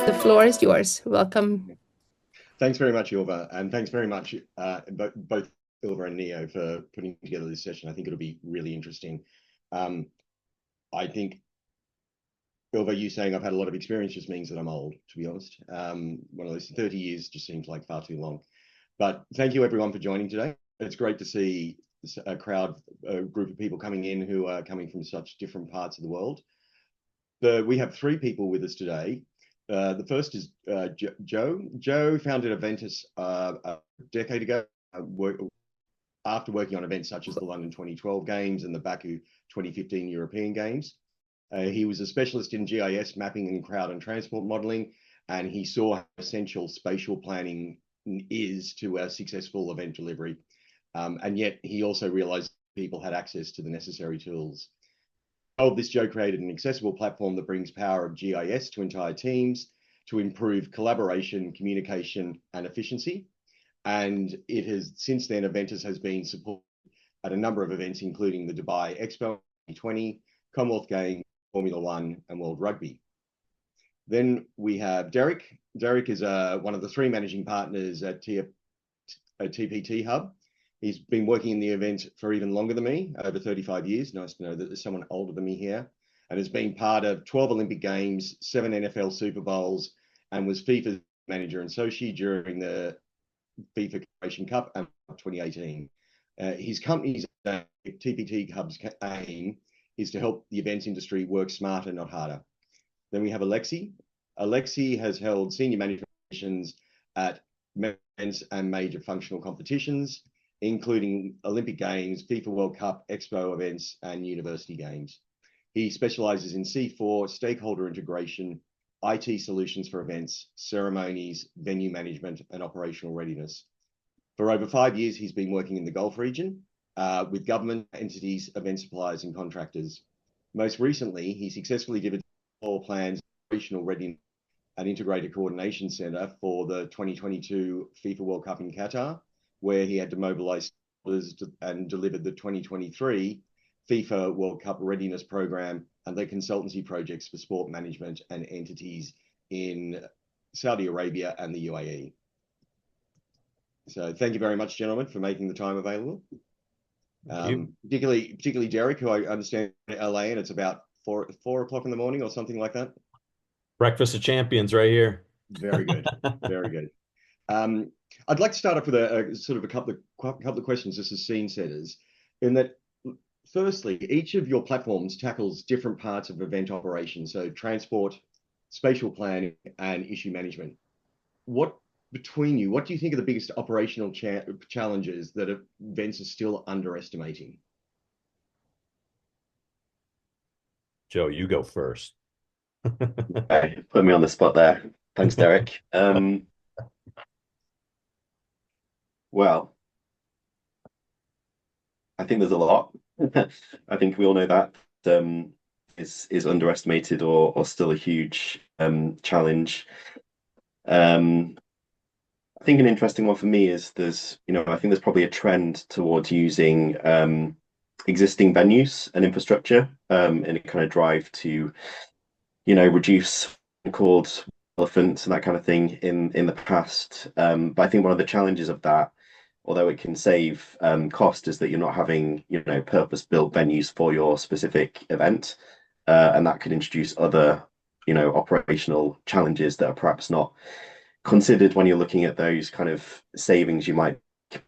The floor is yours. Welcome. Thanks very much, Ilva, and thanks very much both Ilva and Neo for putting together this session. I think it'll be really interesting. I think, Ilva, you saying I've had a lot of experience just means that I'm old, to be honest. One of those 30 years just seems like far too long. But thank you everyone for joining today. It's great to see a group of people coming in who are coming from such different parts of the world. We have three people with us today. The first is Joe. Joe founded Iventis a decade ago after working on events such as the London 2012 Games and the Baku 2015 European Games. He was a specialist in GIS mapping and crowd and transport modeling, and he saw how essential spatial planning is to a successful event delivery. And yet he also realized people had access to the necessary tools. Of this, Joe created an accessible platform that brings power of GIS to entire teams to improve collaboration, communication, and efficiency. And it has, since then, Iventis has been supported at a number of events, including the Dubai Expo 2020, Commonwealth Games, Formula One, and World Rugby. Then we have Derrick. Derrick is one of the three managing partners at TPT Hub. He's been working in the event for even longer than me, over 35 years. Nice to know that there's someone older than me here. And has been part of 12 Olympic Games, 7 NFL Super Bowls, and was FIFA manager and Sochi during the FIFA Creation Cup and 2018. His company's TPT Hub's aim is to help the events industry work smarter, not harder. Then we have Alexei. Alexei has held senior management positions at events and major functional competitions, including Olympic Games, FIFA World Cup, Expo events, and University Games. He specializes in C4, stakeholder integration, IT solutions for events, ceremonies, venue management, and operational readiness. For over 5 years, he's been working in the Gulf region with government entities, event suppliers, and contractors. Most recently, he successfully delivered all plans, operational readiness, and integrated coordination center for the 2022 FIFA World Cup in Qatar, where he had to mobilize and delivered the 2023 FIFA World Cup readiness program and their consultancy projects for sport management and entities in Saudi Arabia and the UAE. So thank you very much, gentlemen, for making the time available. Particularly Derrick, who I understand in LA, and it's about 4 o'clock in the morning or something like that. Breakfast of champions right here. Very good, very good. I'd like to start off with a couple of questions just as scene setters, in that, firstly, each of your platforms tackles different parts of event operations, so transport, spatial planning, and issue management. Between you, what do you think are the biggest operational challenges that events are still underestimating? Joe, you go first. Okay, put me on the spot there. Thanks, Derrick. Well, I think there's a lot. I think we all know that is underestimated or still a huge challenge. I think an interesting one for me is I think there's probably a trend towards using existing venues and infrastructure in a kind of drive to, reduce called elephants and that kind of thing in the past. But I think one of the challenges of that, although it can save cost, is that you're not having, purpose-built venues for your specific event. And that could introduce other, operational challenges that are perhaps not considered when you're looking at those kind of savings you might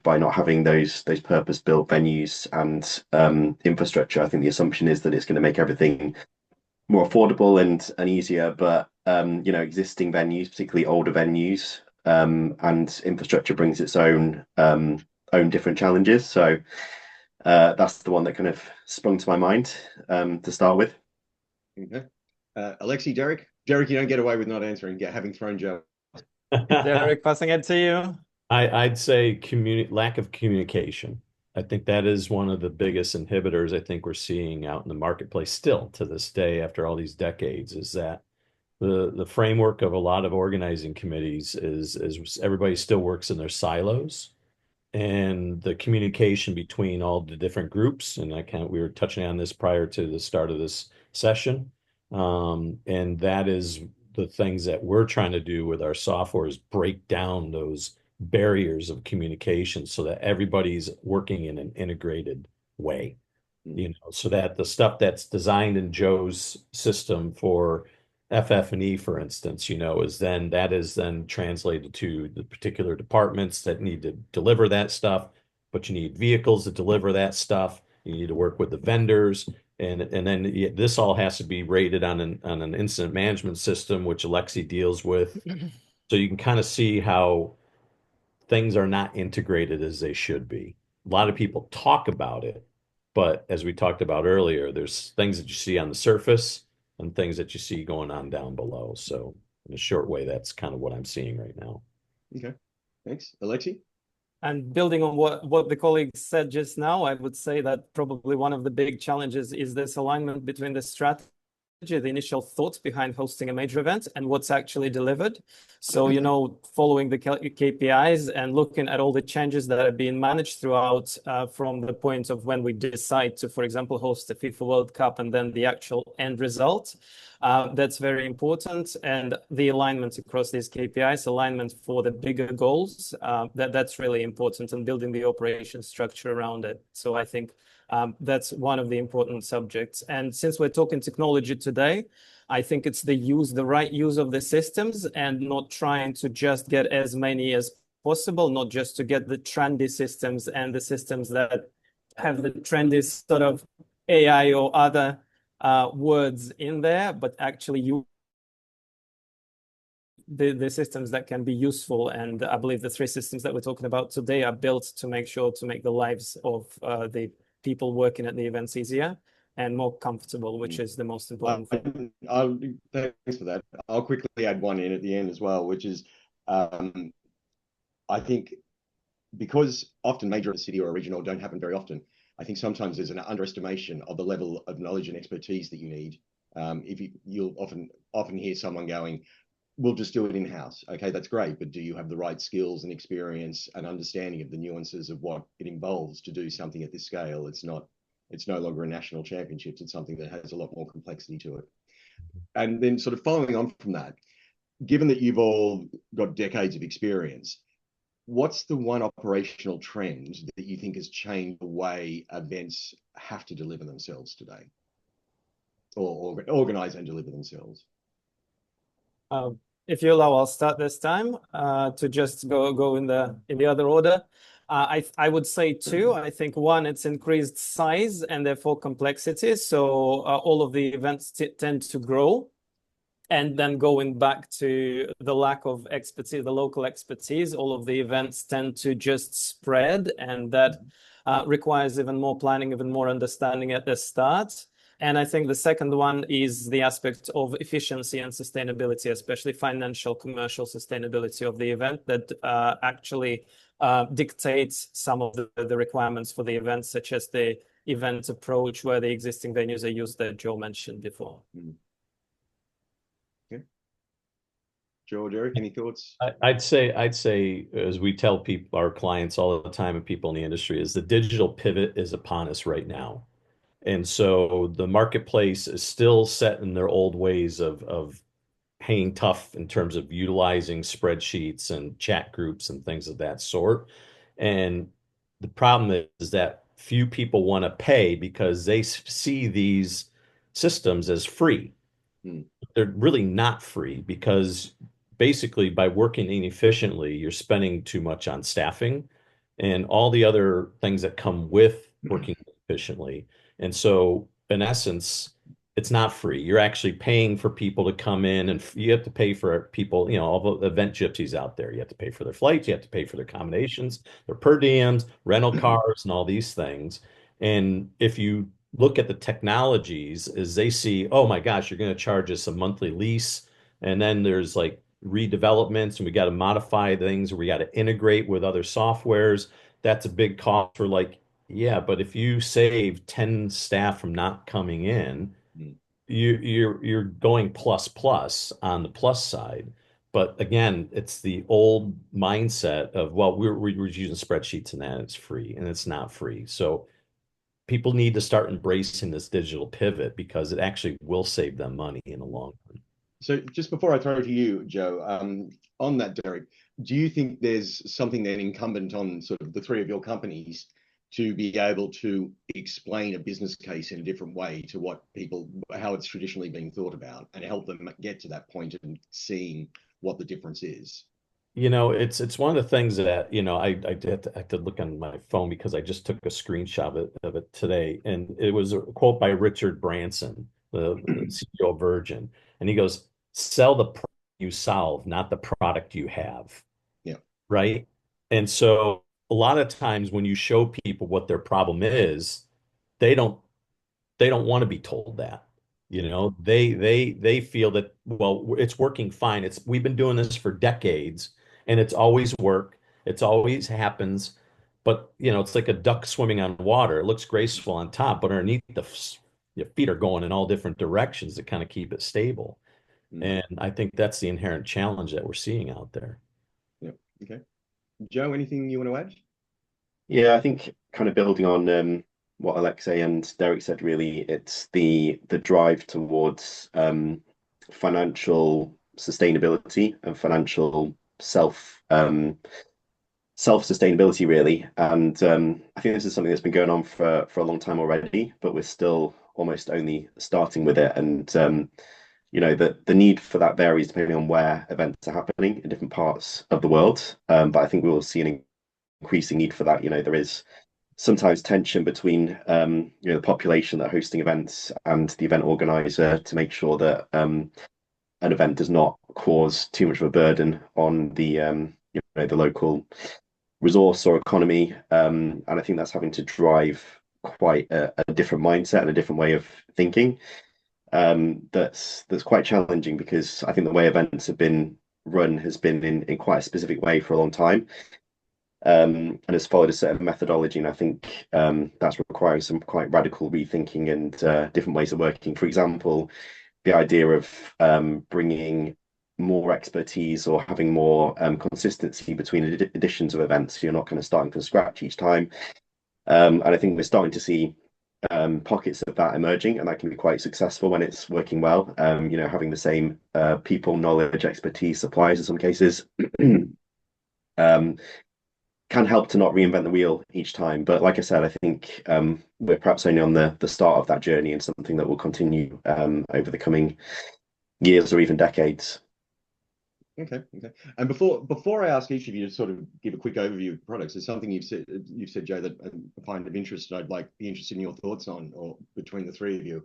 by not having those purpose-built venues and infrastructure. I think the assumption is that it's going to make everything more affordable and easier, but existing venues, particularly older venues, and infrastructure brings its own different challenges. So that's the one that kind of sprung to my mind to start with. Okay. Alexei, Derrick, you don't get away with not answering, having thrown Joe. Derrick, passing it to you. I'd say lack of communication. I think that is one of the biggest inhibitors I think we're seeing out in the marketplace still to this day after all these decades, is that the framework of a lot of organizing committees is everybody still works in their silos, and the communication between all the different groups, and we were touching on this prior to the start of this session, and that is the things that we're trying to do with our software is break down those barriers of communication so that everybody's working in an integrated way, so that the stuff that's designed in Joe's system for FF&E, for instance, that is then translated to the particular departments that need to deliver that stuff, but you need vehicles to deliver that stuff. You need to work with the vendors. And then this all has to be rated on an incident management system, which Alexei deals with. So you can kind of see how things are not integrated as they should be. A lot of people talk about it, but as we talked about earlier, there's things that you see on the surface and things that you see going on down below. So in a short way, that's kind of what I'm seeing right now. Okay, thanks. Alexei? And building on what the colleague said just now, I would say that probably one of the big challenges is this alignment between the strategy, the initial thoughts behind hosting a major event, and what's actually delivered. So, following the KPIs and looking at all the changes that are being managed throughout from the point of when we decide to, for example, host the FIFA World Cup and then the actual end result. That's very important. And the alignment across these KPIs, alignment for the bigger goals, that's really important, and building the operation structure around it. So I think that's one of the important subjects. And since we're talking technology today, I think it's the right use of the systems and not trying to just get as many as possible, not just to get the trendy systems and the systems that have the trendy sort of AI or other words in there, but actually use the systems that can be useful. And I believe the 3 systems that we're talking about today are built to make the lives of the people working at the events easier and more comfortable, which is the most important thing. Thanks for that. I'll quickly add one in at the end as well, which is I think because often major city or regional don't happen very often, I think sometimes there's an underestimation of the level of knowledge and expertise that you need. You'll often hear someone going, we'll just do it in-house. Okay, that's great, but do you have the right skills and experience and understanding of the nuances of what it involves to do something at this scale? It's no longer a national championships. It's something that has a lot more complexity to it. And then sort of following on from that, given that you've all got decades of experience, what's the one operational trend that you think has changed the way events have to deliver themselves today, or organize and deliver themselves? If you allow, I'll start this time to just go in the other order. I would say 2. I think 1, it's increased size and therefore complexity. So all of the events tend to grow. And then going back to the lack of expertise, the local expertise, all of the events tend to just spread, and that requires even more planning, even more understanding at the start. And I think the second one is the aspect of efficiency and sustainability, especially financial, commercial sustainability of the event that actually dictates some of the requirements for the event, such as the event approach where the existing venues are used that Joe mentioned before. Okay. Joe or Derrick, any thoughts? I'd say, as we tell people, our clients all the time and people in the industry, is the digital pivot is upon us right now. And so the marketplace is still set in their old ways of hanging tough in terms of utilizing spreadsheets and chat groups and things of that sort. And the problem is that few people want to pay because they see these systems as free. They're really not free, because basically by working inefficiently, you're spending too much on staffing and all the other things that come with working efficiently. And so in essence, it's not free. You're actually paying for people to come in, and you have to pay for people, all the event gypsies out there. You have to pay for their flights, you have to pay for their accommodations, their per diems, rental cars, and all these things. And if you look at the technologies, as they see, oh my gosh, you're going to charge us a monthly lease, and then there's like redevelopments, and we got to modify things, or we got to integrate with other softwares. That's a big cost. For like, yeah, but if you save 10 staff from not coming in, you're going plus on the plus side. But again, it's the old mindset of, well, we're using spreadsheets and that it's free, and it's not free. So people need to start embracing this digital pivot, because it actually will save them money in the long run. So just before I throw it to you, Joe, on that, Derrick, do you think there's something then incumbent on sort of the three of your companies to be able to explain a business case in a different way to what people, how it's traditionally been thought about, and help them get to that point and seeing what the difference is? It's one of the things that, I had to look on my phone because I just took a screenshot of it today. And it was a quote by Richard Branson, the CEO of Virgin. And he goes, sell the problem you solve, not the product you have. Yeah. Right. And so a lot of times when you show people what their problem is, they don't they don't want to be told that. They feel that, well, it's working fine. We've been doing this for decades and it's always worked. It's always happens. But it's like a duck swimming on water. It looks graceful on top, but underneath your feet are going in all different directions to kind of keep it stable. And I think that's the inherent challenge that we're seeing out there. Yeah. Okay. Joe, anything you want to add? Yeah, I think kind of building on what Alexei and Derrick said, really, it's the drive towards financial sustainability and financial self-sustainability, really. And I think this is something that's been going on for a long time already, but we're still almost only starting with it. And the need for that varies depending on where events are happening in different parts of the world. But I think we will see an increasing need for that. There is sometimes tension between the population that are hosting events and the event organizer to make sure that an event does not cause too much of a burden on the local resource or economy. And I think that's having to drive quite a different mindset and a different way of thinking. That's quite challenging because I think the way events have been run has been in quite a specific way for a long time. And has followed a certain methodology, and I think that's requiring some quite radical rethinking and different ways of working. For example, the idea of bringing more expertise or having more consistency between editions of events. So you're not kind of starting from scratch each time. And I think we're starting to see pockets of that emerging, and that can be quite successful when it's working well. Having the same people, knowledge, expertise, suppliers in some cases. Can help to not reinvent the wheel each time. But like I said, I think we're perhaps only on the start of that journey and something that will continue over the coming years or even decades. Okay. And before I ask each of you to sort of give a quick overview of products, there's something you've said, Joe, that I find of interest, and I'd be interested in your thoughts on, or between the three of you.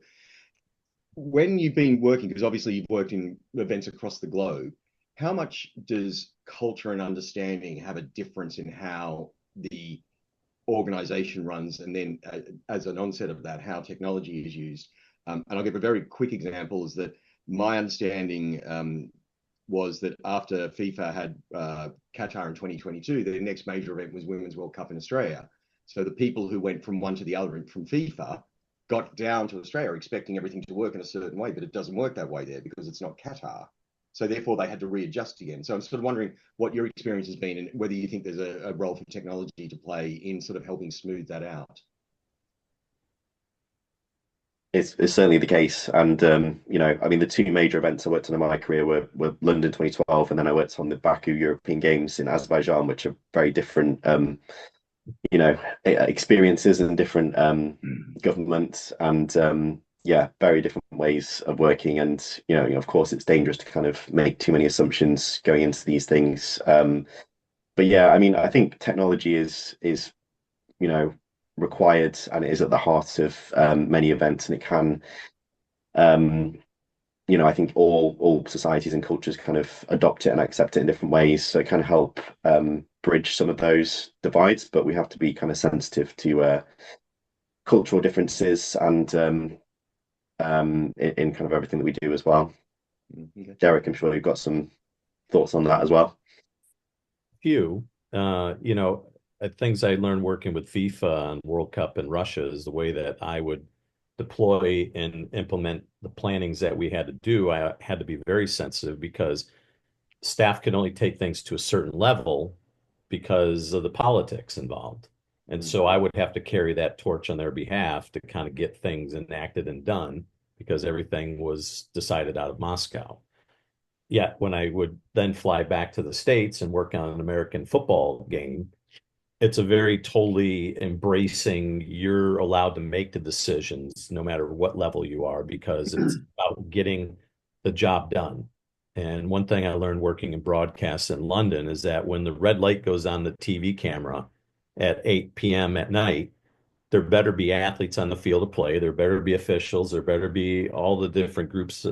When you've been working, because obviously you've worked in events across the globe, how much does culture and understanding have a difference in how the organization runs, and then as an onset of that, how technology is used? And I'll give a very quick example, is that my understanding was that after FIFA had Qatar in 2022, the next major event was Women's World Cup in Australia. So the people who went from one to the other from FIFA got down to Australia expecting everything to work in a certain way, but it doesn't work that way there because it's not Qatar. So therefore they had to readjust again. So I'm sort of wondering what your experience has been and whether you think there's a role for technology to play in sort of helping smooth that out. It's certainly the case. And, the two major events I worked on in my career were London 2012, and then I worked on the Baku European Games in Azerbaijan, which are very different, experiences and different governments and, very different ways of working. And, of course, it's dangerous to kind of make too many assumptions going into these things. But yeah, I think technology is required, and it is at the heart of many events, and it can I think all societies and cultures kind of adopt it and accept it in different ways, so it can help bridge some of those divides, but we have to be kind of sensitive to cultural differences and in kind of everything that we do as well. Okay. Derrick, I'm sure you've got some thoughts on that as well. Few things I learned working with FIFA and World Cup in Russia is the way that I would deploy and implement the plannings that we had to do. I had to be very sensitive because staff could only take things to a certain level because of the politics involved. And so I would have to carry that torch on their behalf to kind of get things enacted and done because everything was decided out of Moscow. Yet when I would then fly back to the States and work on an American football game, it's a very totally embracing, you're allowed to make the decisions no matter what level you are, because it's about getting the job done. And one thing I learned working in broadcast in London is that when the red light goes on the TV camera at 8 p.m. at night, there better be athletes on the field of play. There better be officials. There better be all the different groups,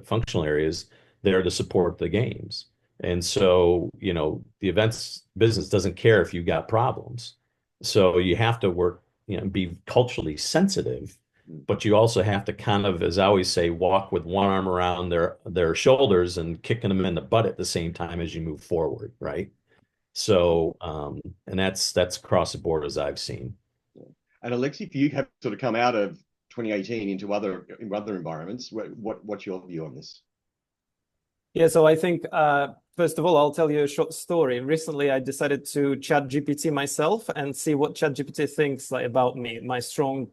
functional areas there to support the games. And so, the events business doesn't care if you got problems. So you have to work, be culturally sensitive, but you also have to kind of, as I always say, walk with one arm around their shoulders and kicking them in the butt at the same time as you move forward, right? So, and that's across the board as I've seen. And Alexei, if you have sort of come out of 2018 into other environments, what's your view on this? Yeah, so I think, first of all, I'll tell you a short story. Recently, I decided to chat GPT myself and see what chat GPT thinks about me, my strong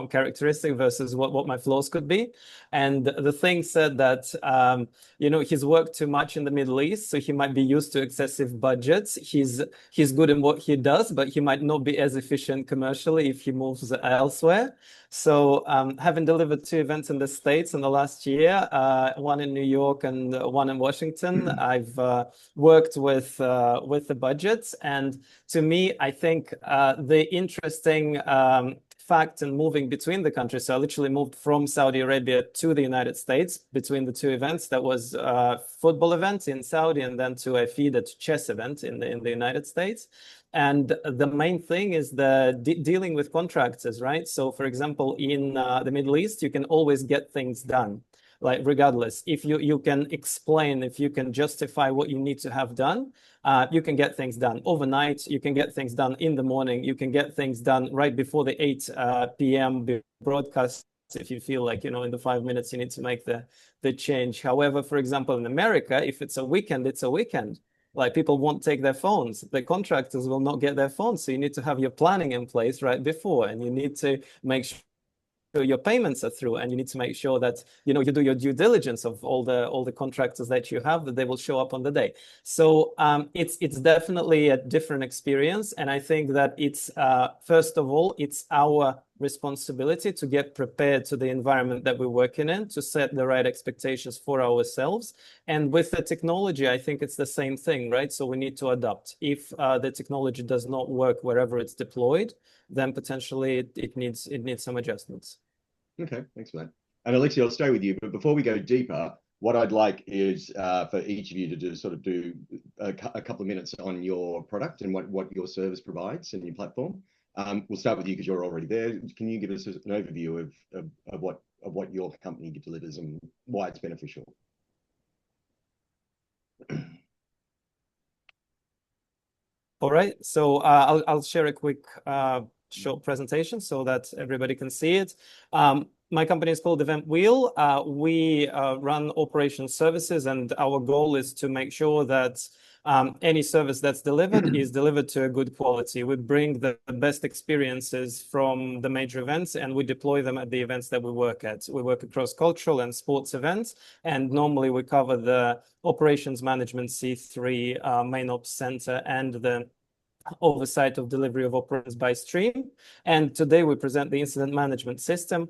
characteristic versus what my flaws could be. And the thing said that, he's worked too much in the Middle East, so he might be used to excessive budgets. He's good in what he does, but he might not be as efficient commercially if he moves elsewhere. So having delivered 2 events in the States in the last year, one in New York and one in Washington, I've worked with the budgets. And to me, I think the interesting fact in moving between the countries, so I literally moved from Saudi Arabia to the United States between the 2 events. That was a football event in Saudi and then to a FIDE chess event in the United States. And the main thing is dealing with contractors, right? So for example, in the Middle East, you can always get things done. Like regardless, if you can explain, if you can justify what you need to have done, you can get things done overnight. You can get things done in the morning. You can get things done right before the 8 p.m. broadcast if you feel like, in the 5 minutes you need to make the change. However, for example, in America, if it's a weekend, it's a weekend. Like people won't take their phones. The contractors will not get their phones. So you need to have your planning in place right before, and you need to make sure your payments are through, and you need to make sure that you do your due diligence of all the contractors that you have, that they will show up on the day. So it's definitely a different experience, and I think that it's first of all, it's our responsibility to get prepared to the environment that we're working in, to set the right expectations for ourselves. And with the technology, I think it's the same thing, right? So we need to adapt. If the technology does not work wherever it's deployed, then potentially it needs some adjustments. Okay, thanks for that. And Alexei, I'll stay with you, but before we go deeper, what I'd like is for each of you to do a couple of minutes on your product and what your service provides and your platform. We'll start with you because you're already there. Can you give us an overview of what your company delivers and why it's beneficial? All right, so I'll share a quick short presentation so that everybody can see it. My company is called EventWheel. We run operations services, and our goal is to make sure that any service that's delivered is delivered to a good quality. We bring the best experiences from the major events, and we deploy them at the events that we work at. We work across cultural and sports events, and normally we cover the operations management C3 main ops center and the oversight of delivery of operations by stream. And today we present the incident management system,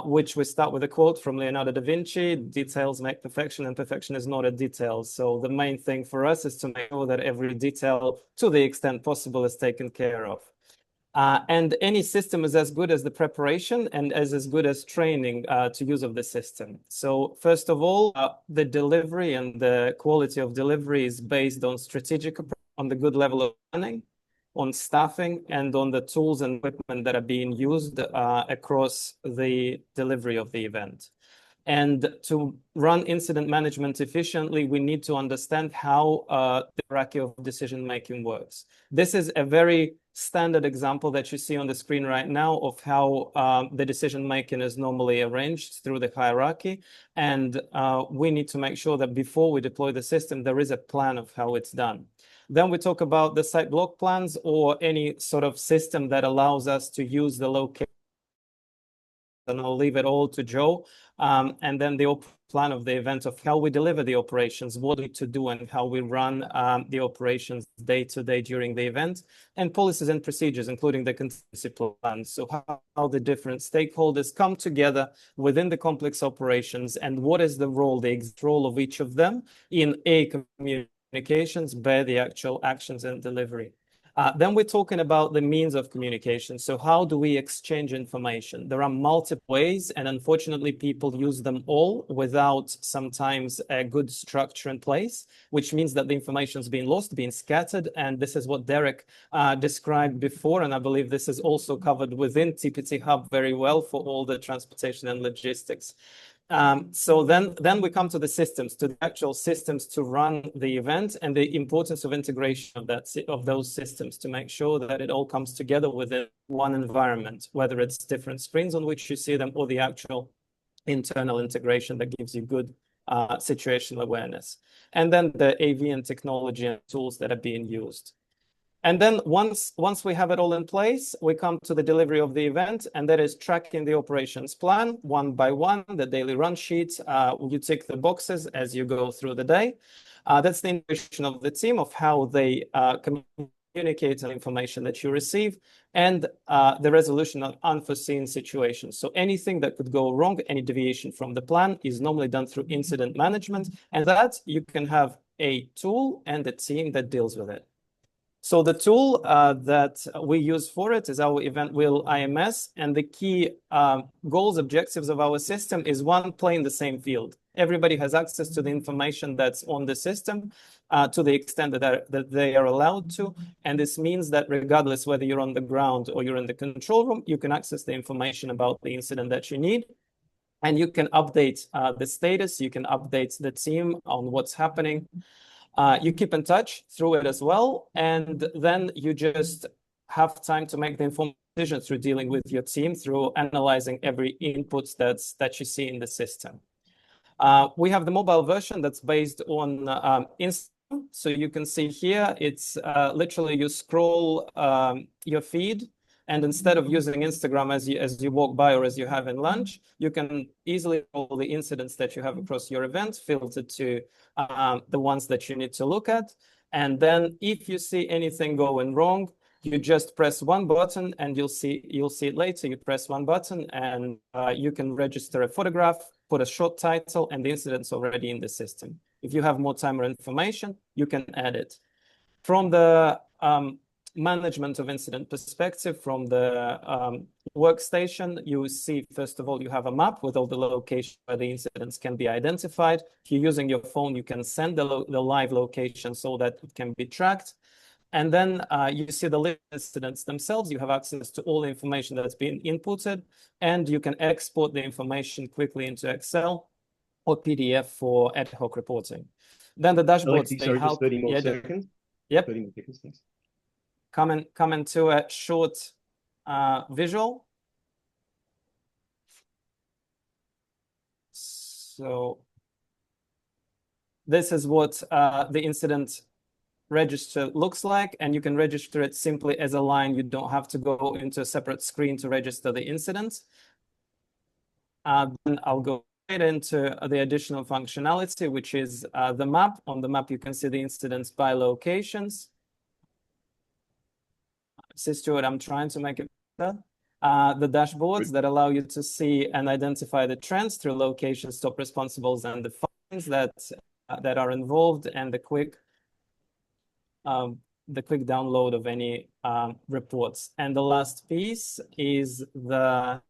which we start with a quote from Leonardo da Vinci: "Details make perfection, and perfection is not a detail." So the main thing for us is to make sure that every detail, to the extent possible, is taken care of. And any system is as good as the preparation and as good as training to use of the system. So first of all, the delivery and the quality of delivery is based on strategic approach, on the good level of planning, on staffing, and on the tools and equipment that are being used across the delivery of the event. And to run incident management efficiently, we need to understand how the hierarchy of decision-making works. This is a very standard example that you see on the screen right now of how the decision-making is normally arranged through the hierarchy. And we need to make sure that before we deploy the system, there is a plan of how it's done. Then we talk about the site block plans or any sort of system that allows us to use the location. And I'll leave it all to Joe. And then the plan of the event, of how we deliver the operations, what we to do, and how we run the operations day to day during the event, and policies and procedures, including the contingency plan. So how the different stakeholders come together within the complex operations, and what is the role, the exact role of each of them in A, communications, B, the actual actions and delivery. Then we're talking about the means of communication. So how do we exchange information? There are multiple ways, and unfortunately, people use them all without sometimes a good structure in place, which means that the information is being lost, being scattered. And this is what Derrick described before. And I believe this is also covered within TPT Hub very well for all the transportation and logistics. So then we come to the systems, to the actual systems to run the event, and the importance of integration of those systems to make sure that it all comes together within one environment, whether it's different screens on which you see them or the actual internal integration that gives you good situational awareness. And then the AV and technology and tools that are being used. And then once we have it all in place, we come to the delivery of the event, and that is tracking the operations plan one by one, the daily run sheet. You tick the boxes as you go through the day. That's the integration of the team, of how they communicate the information that you receive, and the resolution of unforeseen situations. So anything that could go wrong, any deviation from the plan, is normally done through incident management, and that you can have a tool and a team that deals with it. So the tool that we use for it is our EventWheel IMS, and the key goals, objectives of our system is one, playing the same field. Everybody has access to the information that's on the system to the extent that they are allowed to. And this means that regardless whether you're on the ground or you're in the control room, you can access the information about the incident that you need. And you can update the status, you can update the team on what's happening. You keep in touch through it as well, and then you just have time to make the informed decisions through dealing with your team, through analyzing every input that you see in the system. We have the mobile version that's based on Instagram. So you can see here, it's literally you scroll your feed, and instead of using Instagram as you walk by or as you have in lunch, you can easily roll the incidents that you have across your event, filter to the ones that you need to look at. And then if you see anything going wrong, you just press one button, and you'll see it later. You press one button, and you can register a photograph, put a short title, and the incident's already in the system. If you have more time or information, you can add it. From the management of incident perspective, from the workstation, you see, first of all, you have a map with all the locations where the incidents can be identified. If you're using your phone, you can send the live location so that it can be tracked. And then you see the incidents themselves. You have access to all the information that's been inputted, and you can export the information quickly into Excel or PDF for ad hoc reporting. Then the dashboards, Alexei, sorry, just 30 more seconds. Yep. 30 more seconds, thanks. Come into a short visual. So this is what the incident register looks like, and you can register it simply as a line. You don't have to go into a separate screen to register the incident. Then I'll go right into the additional functionality, which is the map. On the map, you can see the incidents by locations. See, Stuart, I'm trying to make it better. The dashboards that allow you to see and identify the trends through locations, top responsibles, and the fines that are involved, and the quick download of any reports. And the last piece is the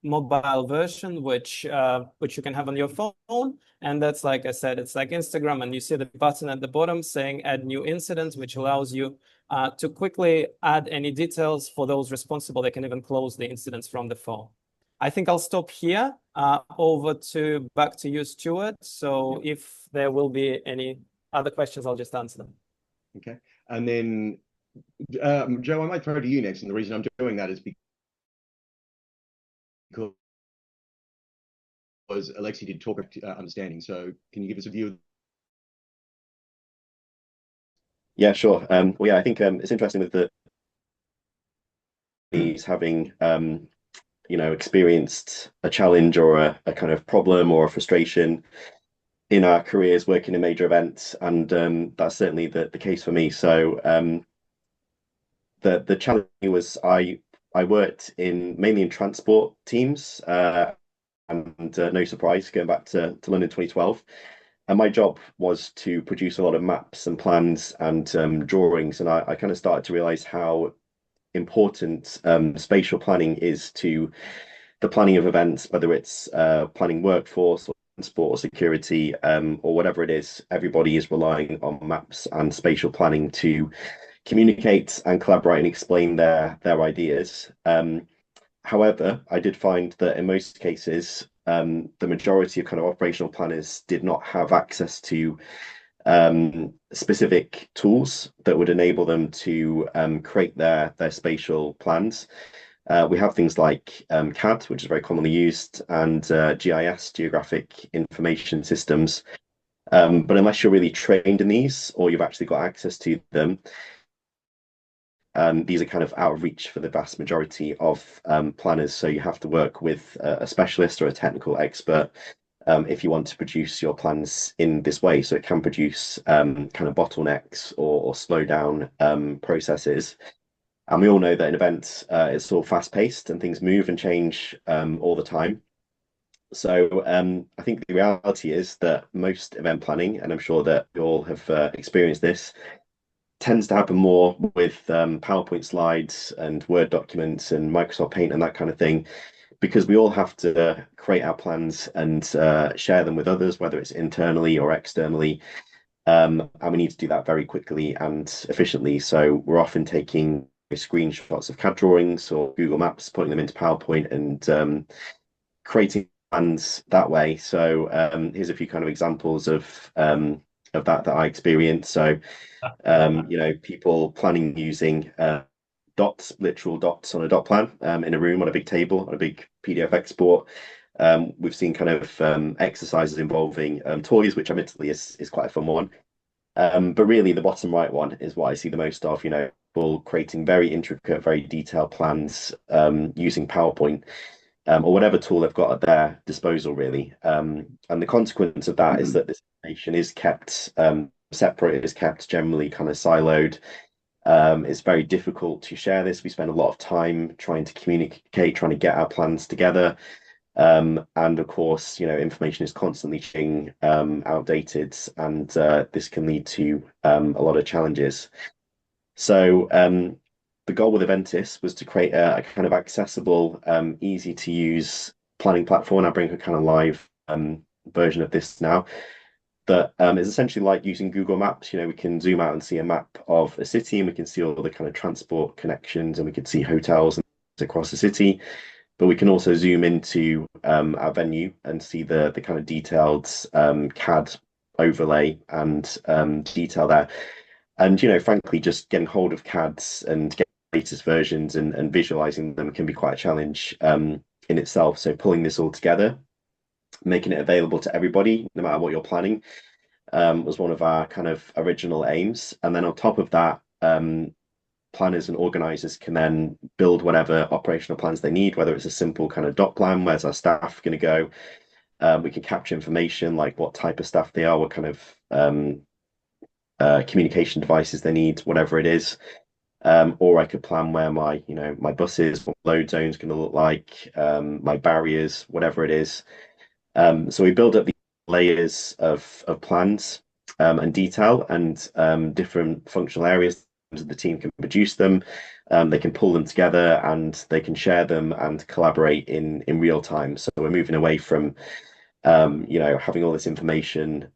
mobile version, which you can have on your phone. And that's, like I said, it's like Instagram, and you see the button at the bottom saying add new incidents, which allows you to quickly add any details for those responsible. They can even close the incidents from the phone. I think I'll stop here. Back to you, Stuart. So if there will be any other questions, I'll just answer them. Okay. And then, Joe, I might throw to you next. And the reason I'm doing that is because Alexei did talk about understanding. So can you give us a view? Yeah, sure. Well, yeah, I think it's interesting with he's having experienced a challenge or a kind of problem or a frustration in our careers working in major events, and that's certainly the case for me. So the challenge was I worked mainly in transport teams, and no surprise, going back to London 2012. And my job was to produce a lot of maps and plans and drawings, and I kind of started to realize how important spatial planning is to the planning of events, whether it's planning workforce or transport or security, or whatever it is. Everybody is relying on maps and spatial planning to communicate and collaborate and explain their ideas. However, I did find that in most cases, the majority of kind of operational planners did not have access to specific tools that would enable them to create their spatial plans. We have things like CAD, which is very commonly used, and GIS, Geographic Information Systems. But unless you're really trained in these or you've actually got access to them, these are kind of out of reach for the vast majority of planners. So you have to work with a specialist or a technical expert if you want to produce your plans in this way. So it can produce kind of bottlenecks or slow down processes. And we all know that in events, it's all fast paced and things move and change all the time. So I think the reality is that most event planning, and I'm sure that you all have experienced this, tends to happen more with PowerPoint slides and Word documents and Microsoft Paint and that kind of thing, because we all have to create our plans and share them with others, whether it's internally or externally. And we need to do that very quickly and efficiently. So we're often taking screenshots of CAD drawings or Google Maps, putting them into PowerPoint and creating plans that way. So here's a few kind of examples of that I experienced. So people planning using dots, literal dots on a dot plan in a room on a big table on a big PDF export. We've seen kind of exercises involving toys, which admittedly is quite a fun one. But really, the bottom right one is what I see the most of. People creating very intricate, very detailed plans using PowerPoint or whatever tool they've got at their disposal, really. And the consequence of that is that this information is kept separate, is kept generally kind of siloed. It's very difficult to share this. We spend a lot of time trying to communicate, trying to get our plans together. And of course, information is constantly changing, outdated, and this can lead to a lot of challenges. So the goal with Iventis was to create a kind of accessible, easy to use planning platform. I bring a kind of live version of this now that is essentially like using Google Maps. We can zoom out and see a map of a city, and we can see all the kind of transport connections, and we can see hotels across the city. But we can also zoom into our venue and see the kind of detailed CAD overlay and detail there. And frankly, just getting hold of CADs and getting latest versions and visualizing them can be quite a challenge in itself. So pulling this all together, making it available to everybody, no matter what you're planning, was one of our kind of original aims. And then on top of that, planners and organizers can then build whatever operational plans they need, whether it's a simple kind of dot plan, where's our staff going to go? We can capture information like what type of staff they are, what kind of communication devices they need, whatever it is. Or I could plan where my buses, what load zone is going to look like, my barriers, whatever it is. So we build up the layers of plans and detail and different functional areas. The team can produce them, they can pull them together, and they can share them and collaborate in real time. So we're moving away from having all this information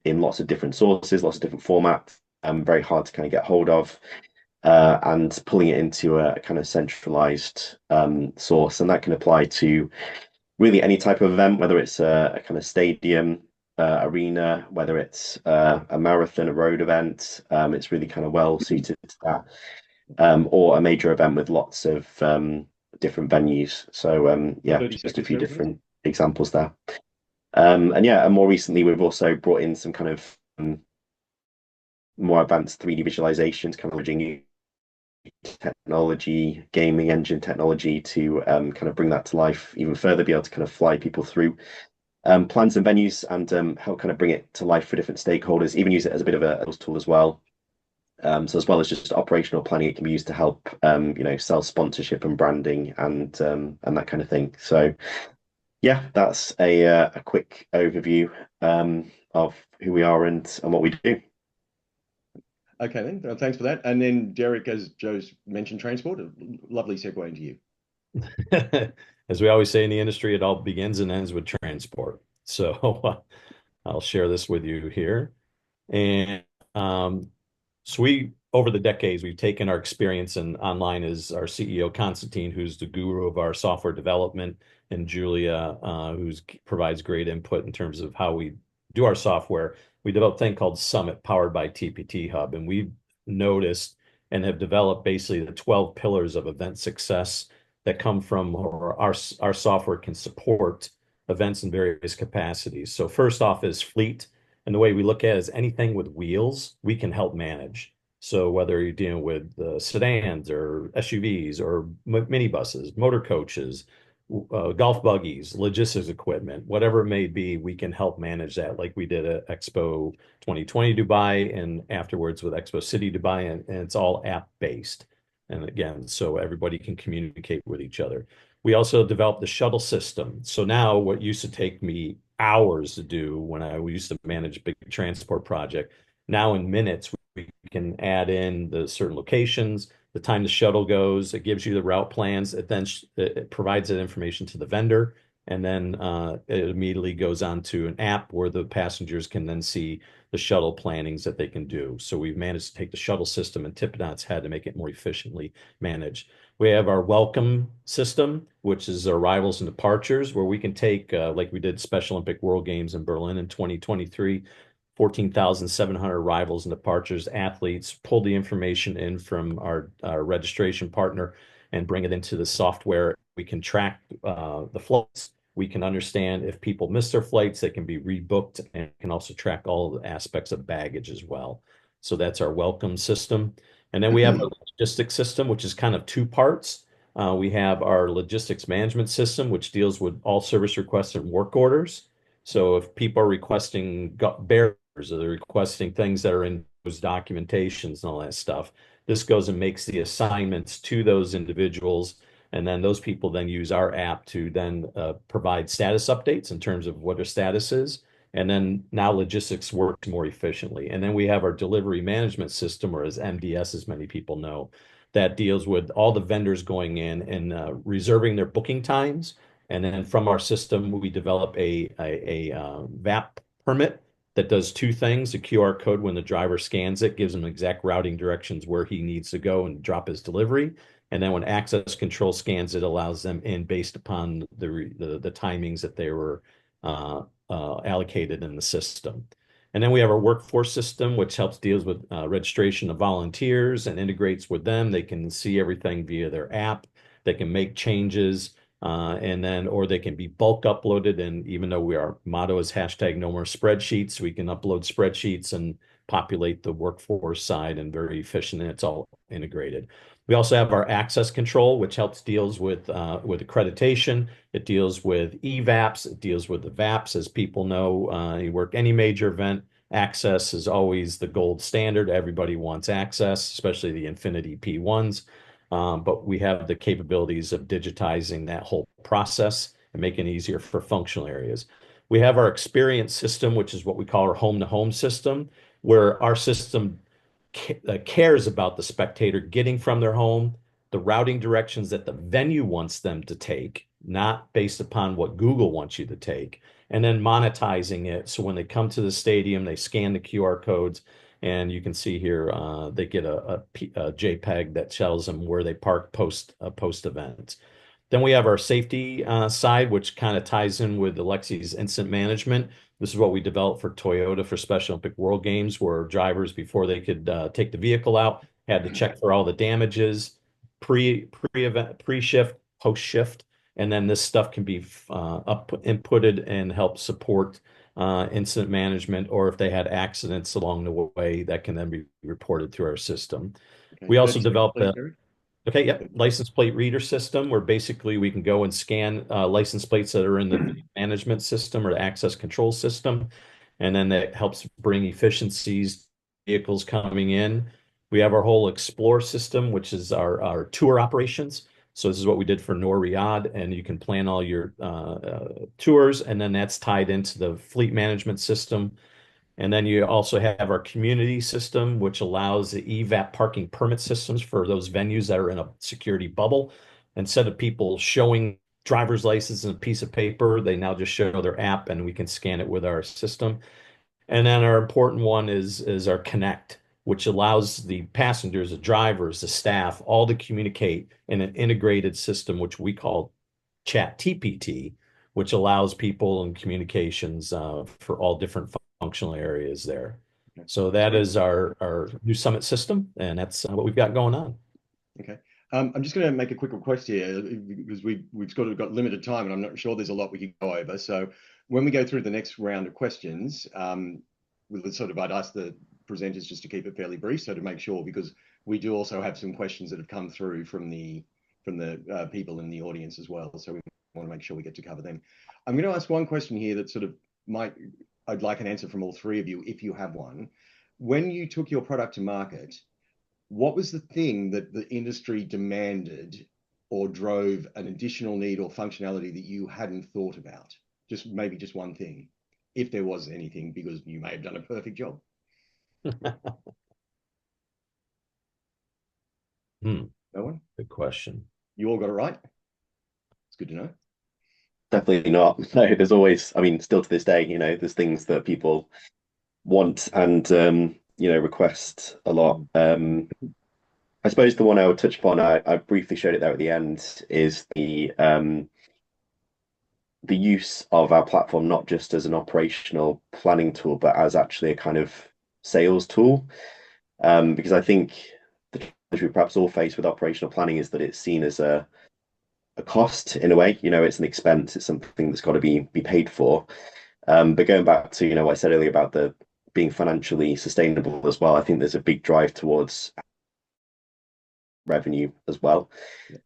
in lots of different sources, lots of different formats, very hard to kind of get hold of, and pulling it into a kind of centralized source. And that can apply to really any type of event, whether it's a kind of stadium, arena, whether it's a marathon, a road event. It's really kind of well suited to that, or a major event with lots of different venues. So just a few different examples there. And more recently, we've also brought in some kind of more advanced 3D visualizations, kind of leveraging technology, gaming engine technology to kind of bring that to life even further, be able to kind of fly people through plans and venues and help kind of bring it to life for different stakeholders, even use it as a bit of a tool as well. So as well as just operational planning, it can be used to help sell sponsorship and branding and that kind of thing. So yeah, that's a quick overview of who we are and what we do. Okay, then. Thanks for that. And then Derrick, as Joe's mentioned, transport, a lovely segue into you. As we always say in the industry, it all begins and ends with transport. So I'll share this with you here. And so over the decades, we've taken our experience in online as our CEO, Constantine, who's the guru of our software development, and Julia, who provides great input in terms of how we do our software. We developed a thing called Summit, powered by TPT Hub, and we've noticed and have developed basically the 12 pillars of event success that come from, or our software can support events in various capacities. So first off is fleet. And the way we look at it is anything with wheels, we can help manage. So whether you're dealing with sedans or SUVs or minibuses, motor coaches, golf buggies, logistics equipment, whatever it may be, we can help manage that, like we did at Expo 2020 Dubai and afterwards with Expo City Dubai, and it's all app-based. And again, so everybody can communicate with each other. We also developed the shuttle system. So now what used to take me hours to do when I used to manage a big transport project, now in minutes, we can add in the certain locations, the time the shuttle goes, it gives you the route plans, it provides that information to the vendor, and then it immediately goes on to an app where the passengers can then see the shuttle plannings that they can do. So we've managed to take the shuttle system and tip it on its head to make it more efficiently managed. We have our welcome system, which is arrivals and departures, where we can take, like we did Special Olympic World Games in Berlin in 2023, 14,700 arrivals and departures, athletes, pull the information in from our registration partner and bring it into the software. We can track the flights. We can understand if people miss their flights, they can be rebooked, and can also track all the aspects of baggage as well. So that's our welcome system. And then we have a logistics system, which is kind of two parts. We have our logistics management system, which deals with all service requests and work orders. So if people are requesting barriers, or they're requesting things that are in those documentations and all that stuff, this goes and makes the assignments to those individuals. And then those people then use our app to then provide status updates in terms of what their status is. And then now logistics works more efficiently. And then we have our delivery management system, or as MDS, as many people know, that deals with all the vendors going in and reserving their booking times. And then from our system, we develop a VAP permit that does two things. The QR code, when the driver scans it, gives them exact routing directions where he needs to go and drop his delivery. And then when access control scans it, allows them in based upon the timings that they were allocated in the system. And then we have our workforce system, which helps deals with registration of volunteers and integrates with them. They can see everything via their app. They can make changes. Or they can be bulk uploaded. And even though our motto is hashtag no more spreadsheets, we can upload spreadsheets and populate the workforce side, and very efficient, and it's all integrated. We also have our access control, which deals with accreditation. It deals with EVAPs. It deals with the VAPs. As people know, you work any major event, access is always the gold standard. Everybody wants access, especially the Infinity P1s. But we have the capabilities of digitizing that whole process and making it easier for functional areas. We have our experience system, which is what we call our home-to-home system, where our system cares about the spectator getting from their home, the routing directions that the venue wants them to take, not based upon what Google wants you to take, and then monetizing it. So when they come to the stadium, they scan the QR codes, and you can see here, they get a JPEG that tells them where they park post event. Then we have our safety side, which kind of ties in with Alexei's incident management. This is what we developed for Toyota for Special Olympic World Games, where drivers, before they could take the vehicle out, had to check for all the damages, pre-event, pre-shift, post-shift, and then this stuff can be inputted and help support incident management, or if they had accidents along the way, that can then be reported through our system. Okay. We also developed Okay, yep. License plate reader system, where basically we can go and scan license plates that are in the management system or the access control system. And then that helps bring efficiencies, vehicles coming in. We have our whole Explore system, which is our tour operations. So this is what we did for Noor Riyadh, and you can plan all your tours, and then that's tied into the fleet management system. And then you also have our community system, which allows the EVAP parking permit systems for those venues that are in a security bubble. Instead of people showing driver's license and a piece of paper, they now just show their app and we can scan it with our system. And then our important one is our Connect, which allows the passengers, the drivers, the staff, all to communicate in an integrated system, which we call Chat TPT, which allows people and communications for all different functional areas there. Okay. So that is our new Summit system, and that's what we've got going on. Okay. I'm just going to make a quick request here because we've got limited time, and I'm not sure there's a lot we can go over. So when we go through the next round of questions, we'll sort of, I'd ask the presenters just to keep it fairly brief, so to make sure, because we do also have some questions that have come through from the people in the audience as well. So we want to make sure we get to cover them. I'm going to ask one question here that sort of I'd like an answer from all three of you, if you have one. When you took your product to market, what was the thing that the industry demanded or drove an additional need or functionality that you hadn't thought about? Maybe just one thing, if there was anything, because you may have done a perfect job. No one? Good question. You all got it right? It's good to know. Definitely not. No, there's always, I mean, still to this day, there's things that people want and request a lot. I suppose the one I would touch upon, I briefly showed it there at the end, is the use of our platform not just as an operational planning tool, but as actually a kind of sales tool. Because I think the challenge we perhaps all face with operational planning is that it's seen as a cost in a way. It's an expense, it's something that's got to be paid for. But going back to what I said earlier about the being financially sustainable as well, I think there's a big drive towards revenue as well.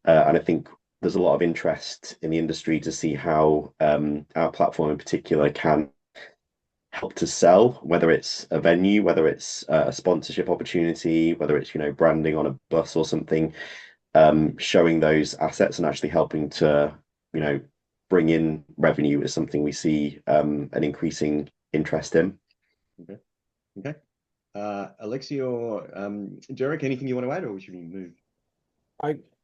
And I think there's a lot of interest in the industry to see how our platform in particular can help to sell, whether it's a venue, whether it's a sponsorship opportunity, whether it's branding on a bus or something. Showing those assets and actually helping to bring in revenue is something we see an increasing interest in. Okay. Alexei or Derrick, anything you want to add, or should we move?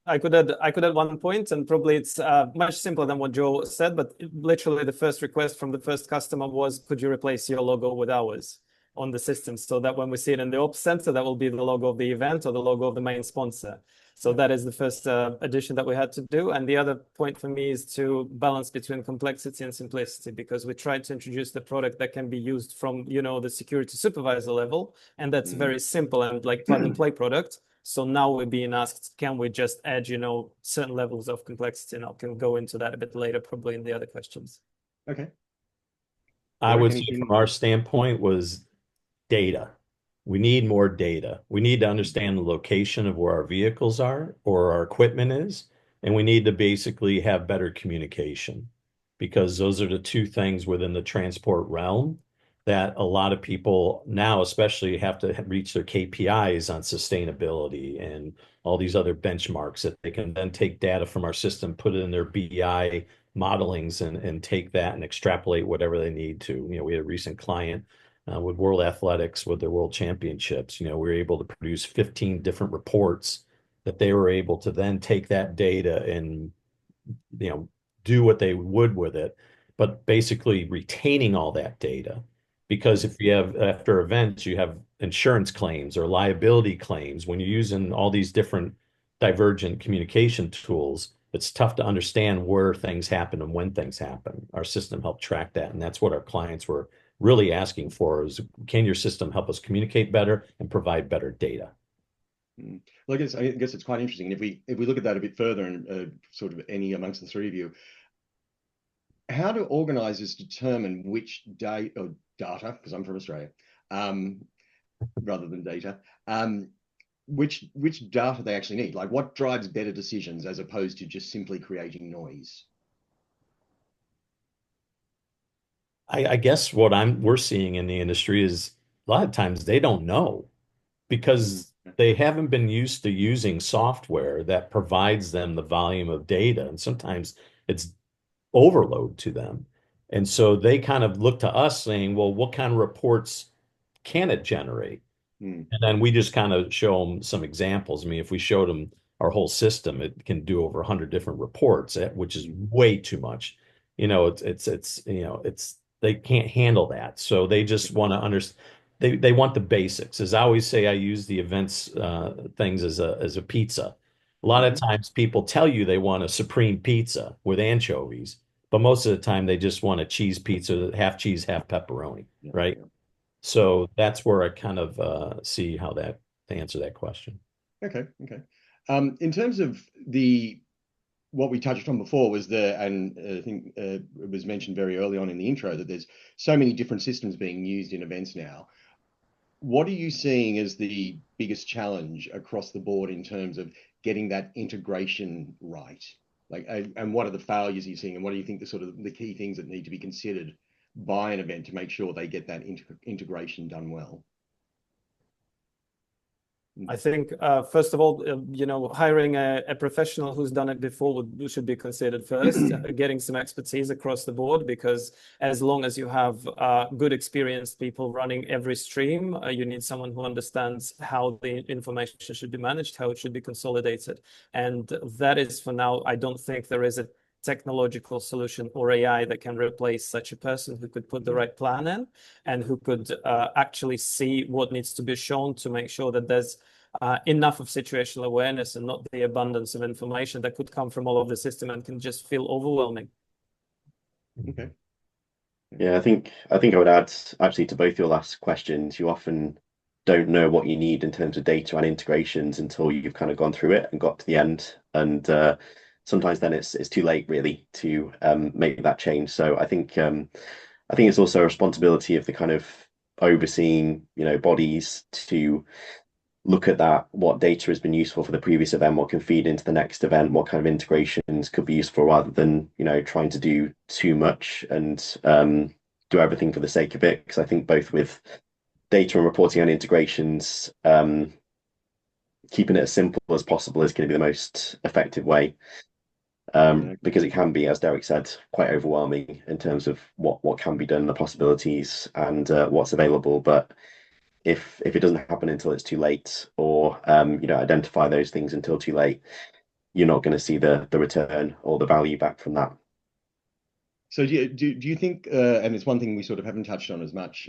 I could add one point, and probably it's much simpler than what Joe said, but literally the first request from the first customer was, could you replace your logo with ours on the system, so that when we see it in the ops center, that will be the logo of the event or the logo of the main sponsor. So that is the first addition that we had to do. And the other point for me is to balance between complexity and simplicity, because we tried to introduce the product that can be used from, the security supervisor level. And that's very simple and like plug and play product. So now we're being asked, can we just add, certain levels of complexity? And I can go into that a bit later, probably in the other questions. Okay. I would say from our standpoint was data. We need more data. We need to understand the location of where our vehicles are or our equipment is, and we need to basically have better communication, because those are the two things within the transport realm that a lot of people now especially have to reach their KPIs on sustainability and all these other benchmarks that they can then take data from our system, put it in their BI modelings and take that and extrapolate whatever they need to. We had a recent client with World Athletics, with their World Championships. We were able to produce 15 different reports that they were able to then take that data and, do what they would with it, but basically retaining all that data. Because if you have, after events, you have insurance claims or liability claims, when you're using all these different divergent communication tools, it's tough to understand where things happen and when things happen. Our system helped track that. And that's what our clients were really asking for, is, can your system help us communicate better and provide better data? Well, I guess it's quite interesting. If we look at that a bit further, and sort of any amongst the three of you, how do organisers determine which data, because I'm from Australia, rather than data, which data they actually need. Like, what drives better decisions as opposed to just simply creating noise? I guess what we're seeing in the industry is a lot of times they don't know because they haven't been used to using software that provides them the volume of data. And sometimes it's overload to them. And so they kind of look to us saying, well, what kind of reports can it generate? And then we just kind of show them some examples. I mean, if we showed them our whole system, it can do over 100 different reports, which is way too much. It's they can't handle that. So they just want to understand. They want the basics. As I always say, I use the events things as a pizza. A lot of times people tell you they want a supreme pizza with anchovies, but most of the time they just want a cheese pizza, half cheese, half pepperoni, right? So that's where I kind of see how to answer that question. Okay. In terms of what we touched on before was and I think it was mentioned very early on in the intro that there's so many different systems being used in events now. What are you seeing as the biggest challenge across the board in terms of getting that integration right? Like, and what are the failures you're seeing, and what do you think the key things that need to be considered by an event to make sure they get that integration done well? I think, first of all, hiring a professional who's done it before should be considered first, getting some expertise across the board, because as long as you have good experienced people running every stream, you need someone who understands how the information should be managed, how it should be consolidated. And that is, for now, I don't think there is a technological solution or AI that can replace such a person who could put the right plan in and who could actually see what needs to be shown to make sure that there's enough of situational awareness and not the abundance of information that could come from all over the system and can just feel overwhelming. Okay. Yeah, I think I would add actually to both your last questions. You often don't know what you need in terms of data and integrations until you've kind of gone through it and got to the end. And sometimes then it's too late really to make that change. So I think it's also a responsibility of the kind of overseeing bodies to look at that, what data has been useful for the previous event, what can feed into the next event, what kind of integrations could be useful, rather than trying to do too much and do everything for the sake of it. Because I think both with data and reporting and integrations, keeping it as simple as possible is going to be the most effective way. Because it can be, as Derrick said, quite overwhelming in terms of what can be done, the possibilities, and what's available. But if it doesn't happen until it's too late, or identify those things until too late, you're not going to see the return or the value back from that. So do you think, and it's one thing we sort of haven't touched on as much,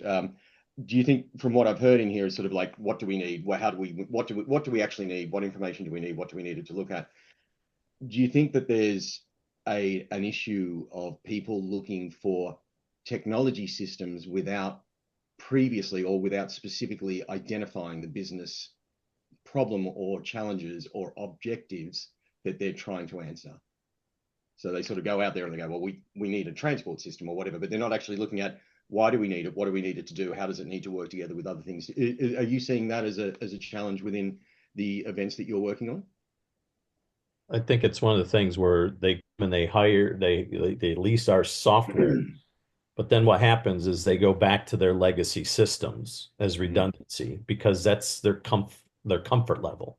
do you think, from what I've heard in here, is sort of like, what do we need? What do we actually need? What information do we need? What do we need to look at? Do you think that there's an issue of people looking for technology systems without previously or without specifically identifying the business problem or challenges or objectives that they're trying to answer? So they sort of go out there and they go, well, we need a transport system or whatever, but they're not actually looking at, why do we need it? What do we need it to do? How does it need to work together with other things? Are you seeing that as a challenge within the events that you're working on? I think it's one of the things where when they hire, they lease our software, but then what happens is they go back to their legacy systems as redundancy because that's their comfort level.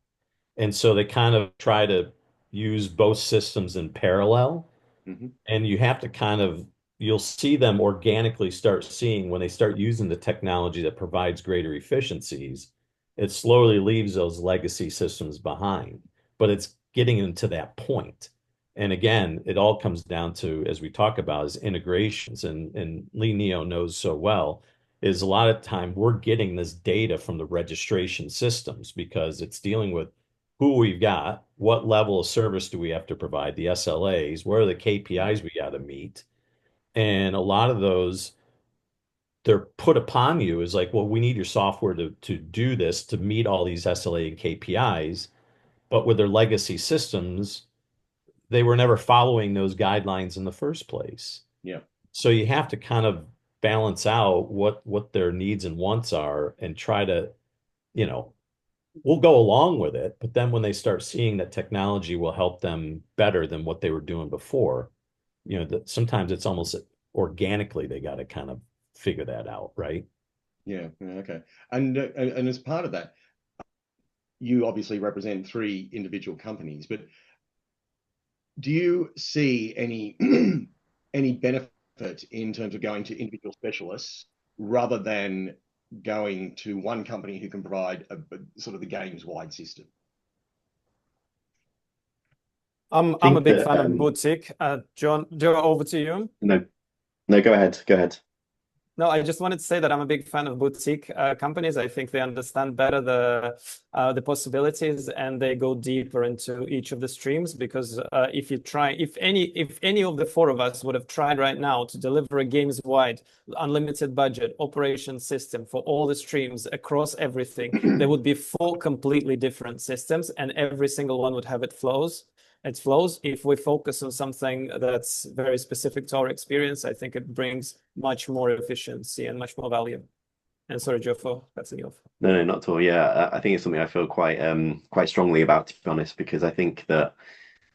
And so they kind of try to use both systems in parallel. And you have to you'll see them organically start seeing when they start using the technology that provides greater efficiencies, it slowly leaves those legacy systems behind. But it's getting into that point. And again, it all comes down to, as we talk about, is integrations. And Lee Neo knows so well, is a lot of time we're getting this data from the registration systems because it's dealing with who we've got, what level of service do we have to provide, the SLAs, what are the KPIs we got to meet. And a lot of those, they're put upon you as like, well, we need your software to do this, to meet all these SLA and KPIs. But with their legacy systems, they were never following those guidelines in the first place. Yeah. So you have to kind of balance out what their needs and wants are and try to, will go along with it, but then when they start seeing that technology will help them better than what they were doing before, that sometimes it's almost organically they got to kind of figure that out, right? Yeah, okay. And as part of that, you obviously represent 3 individual companies, but do you see any any benefit in terms of going to individual specialists rather than going to one company who can provide a sort of the games wide system? I'm a think big that fan of boutique. John, over to you. no, go ahead. No, I just wanted to say that I'm a big fan of boutique companies. I think they understand better the possibilities, and they go deeper into each of the streams. Because if any of the 4 of us would have tried right now to deliver a games wide, unlimited budget operation system for all the streams across everything, there would be 4 completely different systems, and every single one would have its flows. If we focus on something that's very specific to our experience, I think it brings much more efficiency and much more value. And sorry, Joe, for cutting you off. No, not at all. Yeah, I think it's something I feel quite strongly about, to be honest, because I think that,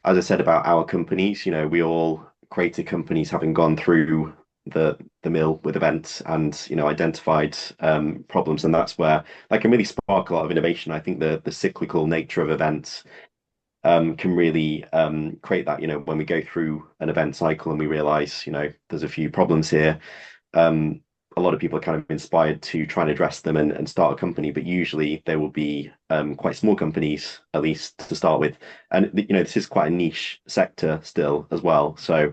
as I said about our companies, we all created companies having gone through the mill with events and identified problems, and that's where that can really spark a lot of innovation. I think the cyclical nature of events can really create that. When we go through an event cycle and we realize there's a few problems here, a lot of people are kind of inspired to try and address them and start a company, but usually they will be quite small companies, at least to start with. And this is quite a niche sector still as well. So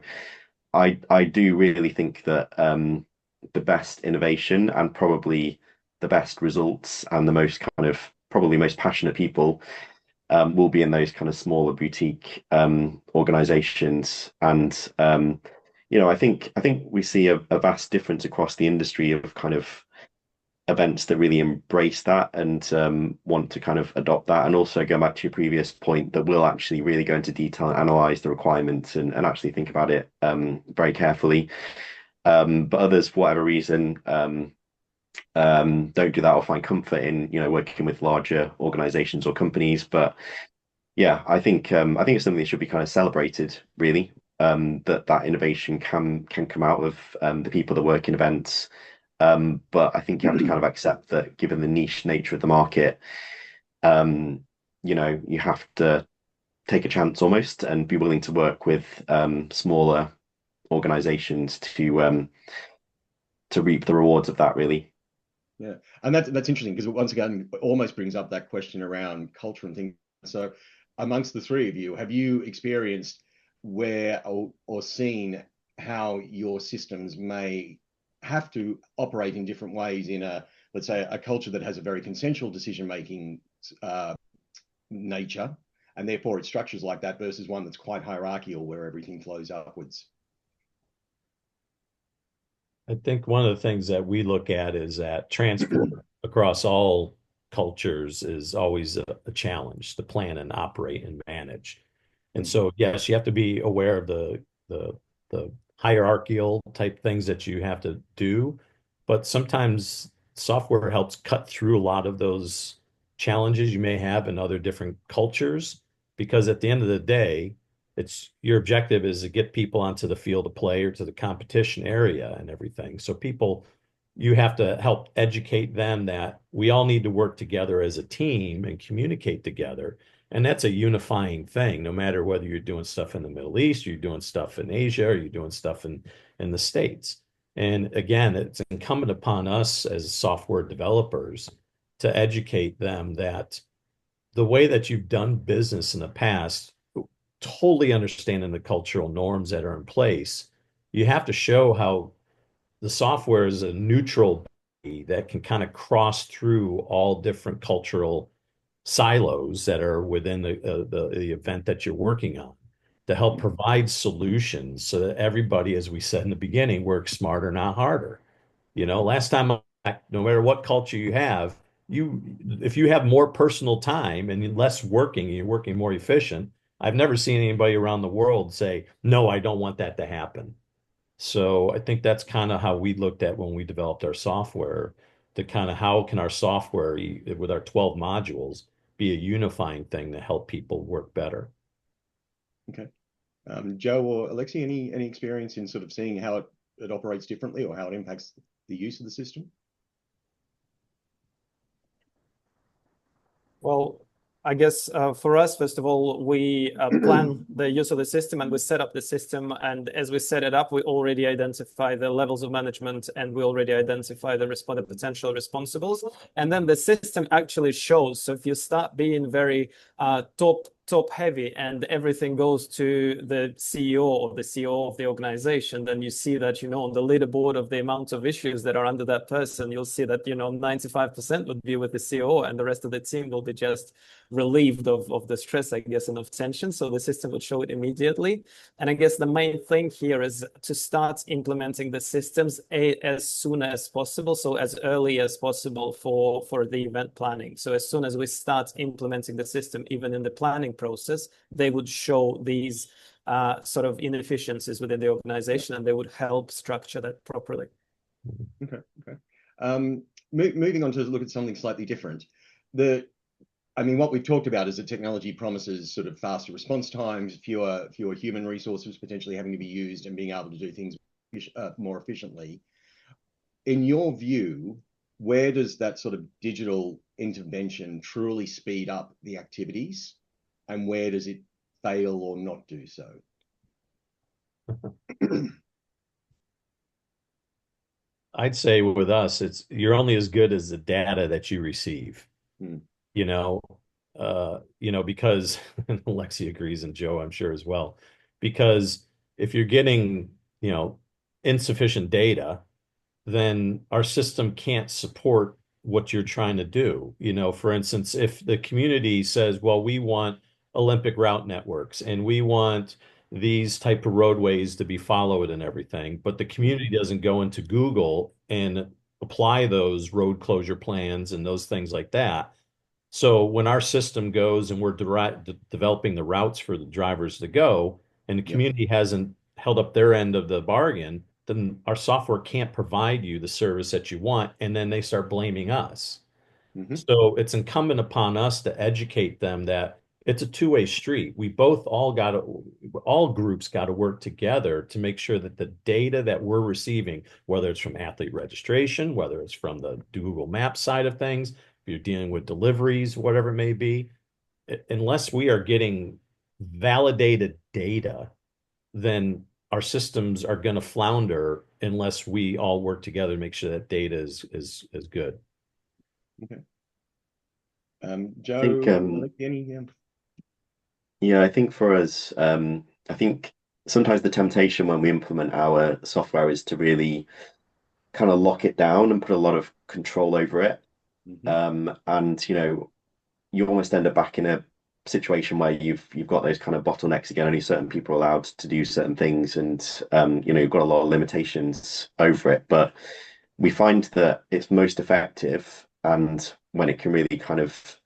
I do really think that the best innovation and probably the best results and the most kind of probably most passionate people will be in those kind of smaller boutique organizations. And I think we see a vast difference across the industry of kind of events that really embrace that and want to kind of adopt that, and also go back to your previous point that will actually really go into detail and analyze the requirements and actually think about it very carefully. But others, for whatever reason, don't do that or find comfort in working with larger organizations or companies. But yeah, I think it's something that should be kind of celebrated, really. That innovation can come out of the people that work in events. But I think you have to kind of accept that, given the niche nature of the market, you have to take a chance almost and be willing to work with smaller organizations to reap the rewards of that, really. Yeah, and that's interesting, because once again, it almost brings up that question around culture and things. So, amongst the 3 of you, have you experienced where or seen how your systems may have to operate in different ways in let's say, a culture that has a very consensual decision-making nature, and therefore it structures like that, versus one that's quite hierarchical, where everything flows upwards? I think one of the things that we look at is that transport across all cultures is always a challenge to plan and operate and manage. And so, yes, you have to be aware of the hierarchical type things that you have to do, but sometimes software helps cut through a lot of those challenges you may have in other different cultures, because at the end of the day, it's your objective is to get people onto the field of play or to the competition area and everything. So you have to help educate them that we all need to work together as a team and communicate together. And that's a unifying thing, no matter whether you're doing stuff in the Middle East, you're doing stuff in Asia, or you're doing stuff in the States. And again, it's incumbent upon us as software developers to educate them that the way that you've done business in the past, totally understanding the cultural norms that are in place, you have to show how the software is a neutral body that can kind of cross through all different cultural silos that are within the event that you're working on, to help provide solutions so that everybody, as we said in the beginning, works smarter, not harder. Last time, no matter what culture you have, if you have more personal time and less working, and you're working more efficient, I've never seen anybody around the world say, no, I don't want that to happen. So I think that's kind of how we looked at when we developed our software, to kind of how can our software, with our 12 modules, be a unifying thing to help people work better. Okay. Joe or Alexei, any experience in sort of seeing how it operates differently or how it impacts the use of the system? Well, I guess for us, first of all, we plan the use of the system and we set up the system. And as we set it up, we already identify the levels of management and we already identify the potential responsibles. And then the system actually shows. So if you start being very top heavy and everything goes to the CEO or the CEO of the organization, then you see that, on the leaderboard of the amount of issues that are under that person, you'll see that, 95% would be with the CEO and the rest of the team will be just relieved of the stress, I guess, and of tension. So the system would show it immediately. And I guess the main thing here is to start implementing the systems as soon as possible. So as early as possible for the event planning. So as soon as we start implementing the system, even in the planning process, they would show these sort of inefficiencies within the organization and they would help structure that properly. Okay. Moving on to look at something slightly different. What we've talked about is that technology promises sort of faster response times, fewer human resources potentially having to be used and being able to do things more efficiently. In your view, where does that sort of digital intervention truly speed up the activities and where does it fail or not do so? I'd say with us, you're only as good as the data that you receive. Because Alexei agrees and Joe, I'm sure as well, because if you're getting, insufficient data, then our system can't support what you're trying to do. For instance, if the community says, well, we want Olympic route networks and we want these type of roadways to be followed and everything, but the community doesn't go into Google and apply those road closure plans and those things like that. So when our system goes and we're developing the routes for the drivers to go, and the community hasn't held up their end of the bargain, then our software can't provide you the service that you want, and then they start blaming us. So it's incumbent upon us to educate them that it's a two-way street. All groups got to work together to make sure that the data that we're receiving, whether it's from athlete registration, whether it's from the Google Maps side of things, if you're dealing with deliveries, whatever it may be, unless we are getting validated data, then our systems are going to flounder unless we all work together to make sure that data is good. Okay. Joe, I think for us, I think sometimes the temptation when we implement our software is to really kind of lock it down and put a lot of control over it. And you almost end up back in a situation where you've got those kind of bottlenecks again. Only certain people are allowed to do certain things, and you've got a lot of limitations over it. But we find that it's most effective, and when it can really kind of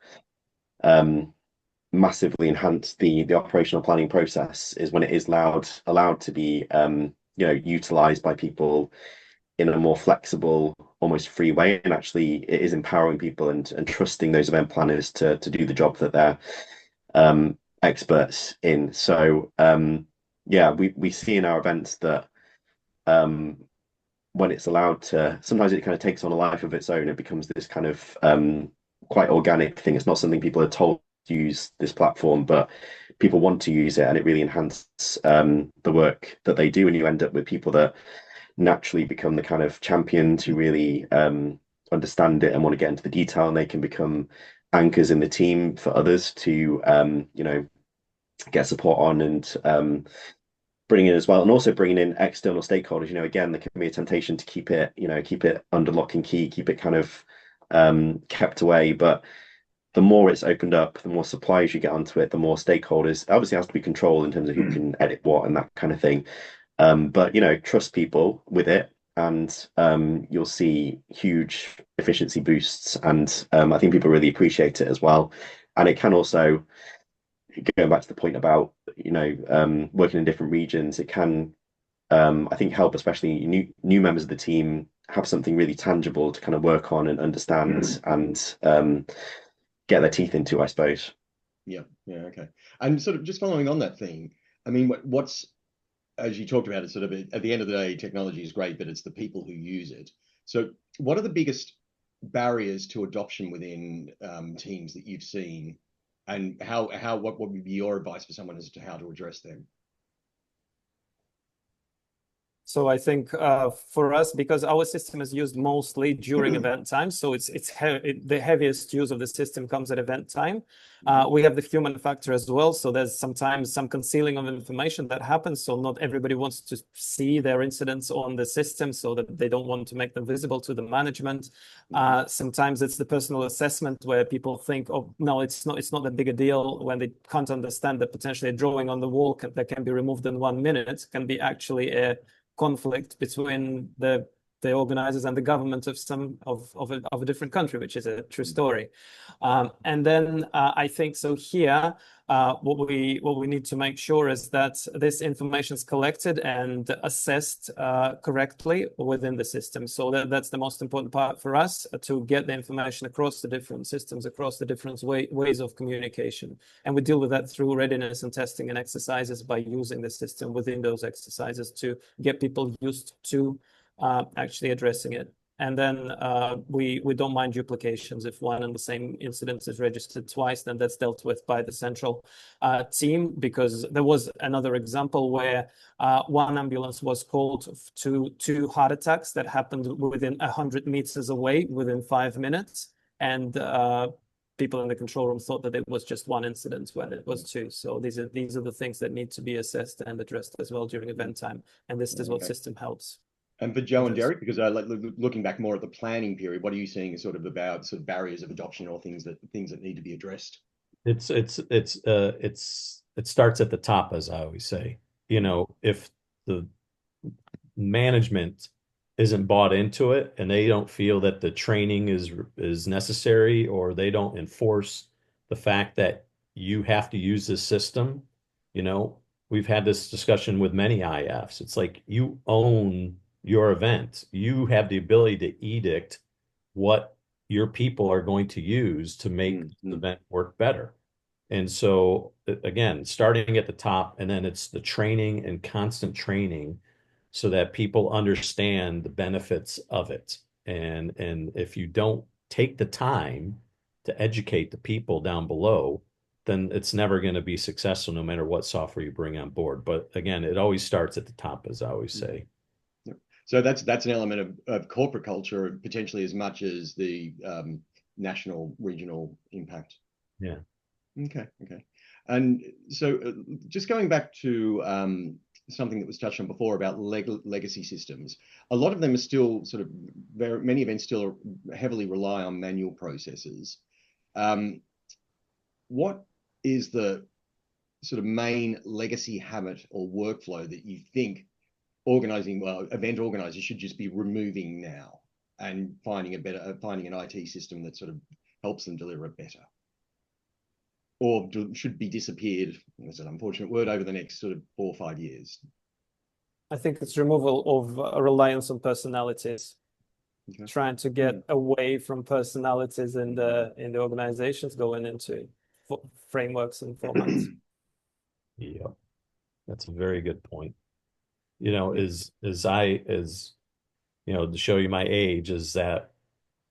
massively enhance the operational planning process, is when it is allowed to be utilized by people in a more flexible, almost free way. And actually it is empowering people and trusting those event planners to do the job that they're experts in. So we see in our events that when it's allowed to, sometimes it kind of takes on a life of its own. It becomes this kind of quite organic thing. It's not something people are told to use this platform, but people want to use it, and it really enhances the work that they do. And you end up with people that naturally become the kind of champions who really understand it and want to get into the detail, and they can become anchors in the team for others to get support on and bring in as well, and also bringing in external stakeholders. Again, there can be a temptation to keep it under lock and key, keep it kind of kept away, but the more it's opened up, the more suppliers you get onto it, the more stakeholders. Obviously has to be controlled in terms of who can edit what and that kind of thing. But trust people with it, and you'll see huge efficiency boosts, and I think people really appreciate it as well. And it can also, going back to the point about working in different regions, it can I think help, especially new members of the team, have something really tangible to kind of work on and understand, and get their teeth into, I suppose. Yeah, okay. And sort of just following on that theme, I mean, what's, as you talked about, it sort of at the end of the day, technology is great, but it's the people who use it. So what are the biggest barriers to adoption within teams that you've seen, and what would be your advice for someone as to how to address them? So I think for us, because our system is used mostly during event time, so the heaviest use of the system comes at event time. We have the human factor as well, so there's sometimes some concealing of information that happens. So not everybody wants to see their incidents on the system, so that they don't want to make them visible to the management. Sometimes it's the personal assessment where people think, oh no, it's not that big a deal, when they can't understand that potentially a drawing on the wall that can be removed in 1 minute can be actually a conflict between the organizers and the government of a different country, which is a true story. And then I think so here, what we need to make sure is that this information is collected and assessed correctly within the system. So that's the most important part for us, to get the information across the different systems, across the different ways of communication. And we deal with that through readiness and testing and exercises by using the system within those exercises to get people used to actually addressing it. And then we don't mind duplications. If one and the same incident is registered twice, then that's dealt with by the central team, because there was another example where one ambulance was called to 2 heart attacks that happened within 100 meters away within 5 minutes. And people in the control room thought that it was just one incident when it was 2. So these are the things that need to be assessed and addressed as well during event time. And this is what system helps. And for Joe and Derrick, because looking back more at the planning period, what are you seeing as sort of barriers of adoption, or things that need to be addressed? It starts at the top, as I always say. You know, if the management isn't bought into it and they don't feel that the training is necessary, or they don't enforce the fact that you have to use this system, you know, we've had this discussion with many IFs. It's like, you own your event. You have the ability to edict what your people are going to use to make the event work better. And so again, starting at the top, and then it's the training and constant training so that people understand the benefits of it. And if you don't take the time to educate the people down below, then it's never going to be successful, no matter what software you bring on board. But again, it always starts at the top, as I always say. So that's an element of corporate culture, potentially, as much as the national, regional impact. Yeah. Okay. And so just going back to something that was touched on before about legacy systems, a lot of them are still many events still heavily rely on manual processes. What is the sort of main legacy habit or workflow that you think event organizers should just be removing now, and finding an IT system that sort of helps them deliver it better, or should be disappeared? That's an unfortunate word, over the next sort of 4 or 5 years. I think it's removal of a reliance on personalities. Okay. Trying to get away from personalities in the organizations, going into frameworks and formats. Yeah, that's a very good point. You know, as you know, to show you my age, is that,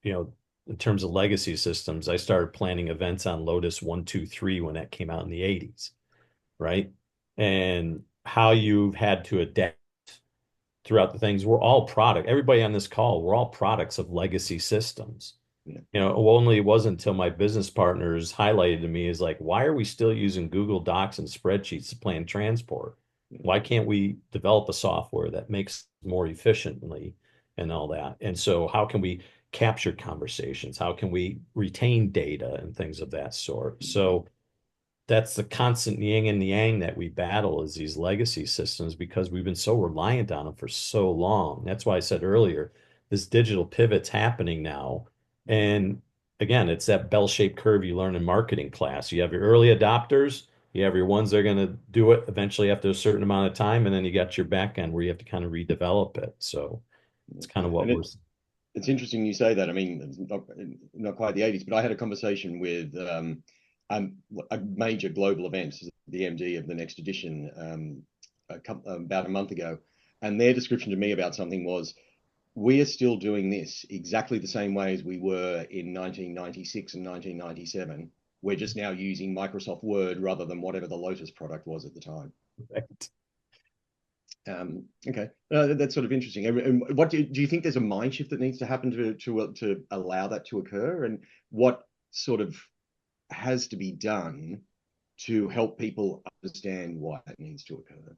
you know, in terms of legacy systems, I started planning events on Lotus 1, 2, 3 when that came out in the 80s, right? And how you've had to adapt throughout the things. We're all everybody on this call, we're all products of legacy systems. Yeah. You know, it wasn't until my business partners highlighted to me, is like, why are we still using Google Docs and spreadsheets to plan transport? Why can't we develop a software that makes more efficiently and all that? And so how can we capture conversations? How can we retain data and things of that sort? So that's the constant yin and yang that we battle, is these legacy systems, because we've been so reliant on them for so long. That's why I said earlier, this digital pivot's happening now. And again, it's that bell-shaped curve you learn in marketing class. You have your early adopters, you have your ones that are going to do it eventually after a certain amount of time, and then you got your back end where you have to kind of redevelop it. So it's kind of what we're. it's interesting you say that. I mean, it's not quite the 80s, but I had a conversation with a major global event, the MD of the next edition, about a month ago, and their description to me about something was, we are still doing this exactly the same way as we were in 1996 and 1997. We're just now using Microsoft Word rather than whatever the Lotus product was at the time. Right. Okay, that's sort of interesting. And what do you think there's a mind shift that needs to happen to allow that to occur? And what sort of has to be done to help people understand why that needs to occur?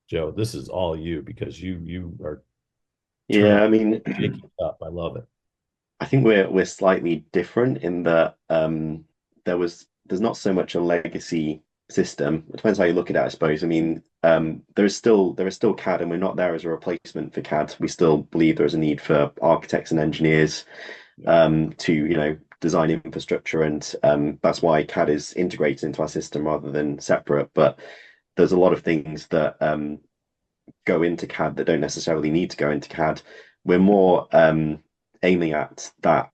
Joe, this is all you, because you are Yeah, I mean, shaking up. I love it. I think we're slightly different in that there's not so much a legacy system. It depends how you look at it, I suppose. I mean, there is still CAD, and we're not there as a replacement for CAD. We still believe there is a need for architects and engineers to design infrastructure, and that's why CAD is integrated into our system rather than separate. But there's a lot of things that go into CAD that don't necessarily need to go into CAD. We're more aiming at that.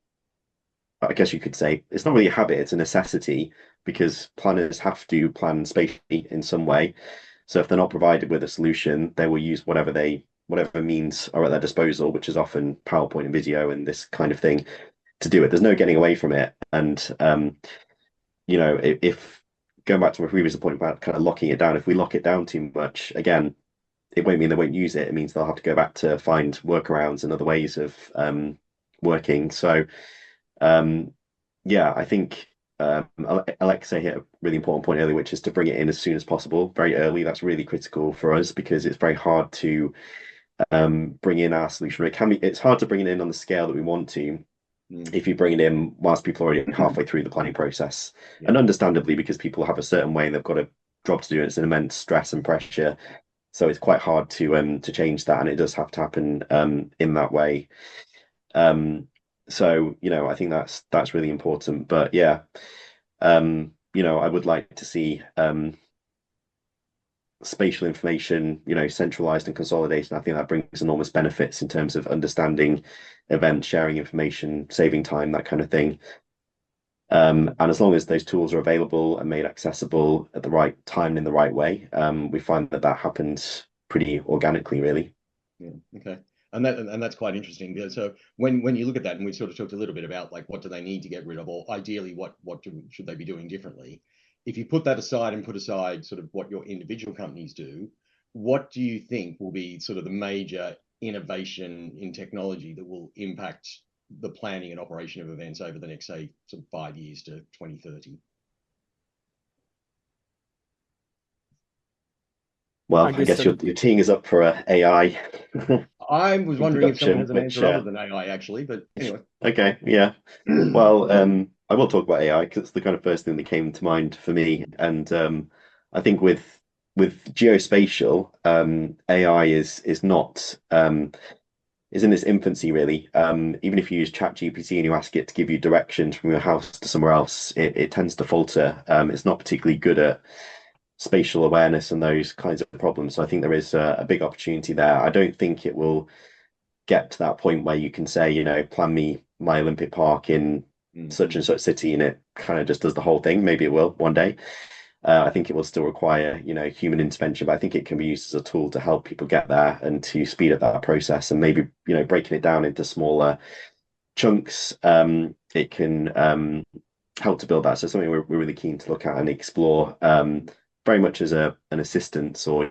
I guess you could say it's not really a habit, it's a necessity, because planners have to plan spatially in some way. So if they're not provided with a solution, they will use whatever means are at their disposal, which is often PowerPoint and video and this kind of thing, to do it. There's no getting away from it. And if going back to my previous point about kind of locking it down, if we lock it down too much, again, it won't mean they won't use it. It means they'll have to go back to find workarounds and other ways of working. So yeah, I think Alexei hit a really important point earlier, which is to bring it in as soon as possible, very early. That's really critical for us because it's very hard to bring in our solution. It's hard to bring it in on the scale that we want to if you bring it in whilst people are already halfway through the planning process. Yeah. And understandably, because people have a certain way and they've got a job to do, it's an immense stress and pressure. So it's quite hard to change that, and it does have to happen in that way. So I think that's really important. But yeah, I would like to see spatial information, centralized and consolidated. I think that brings enormous benefits in terms of understanding events, sharing information, saving time, that kind of thing. And as long as those tools are available and made accessible at the right time and in the right way, we find that happens pretty organically, really. Yeah. Okay. And that's quite interesting. So when you look at that, and we sort of talked a little bit about like what do they need to get rid of, or ideally what should they be doing differently? If you put that aside and put aside sort of what your individual companies do, what do you think will be sort of the major innovation in technology that will impact the planning and operation of events over the next, say, sort of 5 years to 2030? Well, I guess your teeing is up for AI. I was wondering if someone has an answer other than AI, actually, but anyway. Okay, yeah. Well, I will talk about AI because it's the kind of first thing that came to mind for me. And I think with geospatial, AI is not is in its infancy, really. Even if you use ChatGPT and you ask it to give you directions from your house to somewhere else, it tends to falter. It's not particularly good at spatial awareness and those kinds of problems. So I think there is a big opportunity there. I don't think it will get to that point where you can say, plan me my Olympic Park in such and such city, and it kind of just does the whole thing. Maybe it will one day. I think it will still require, human intervention, but I think it can be used as a tool to help people get there and to speed up that process, and maybe, breaking it down into smaller chunks. It can help to build that. So something we're really keen to look at and explore, very much as an assistance or,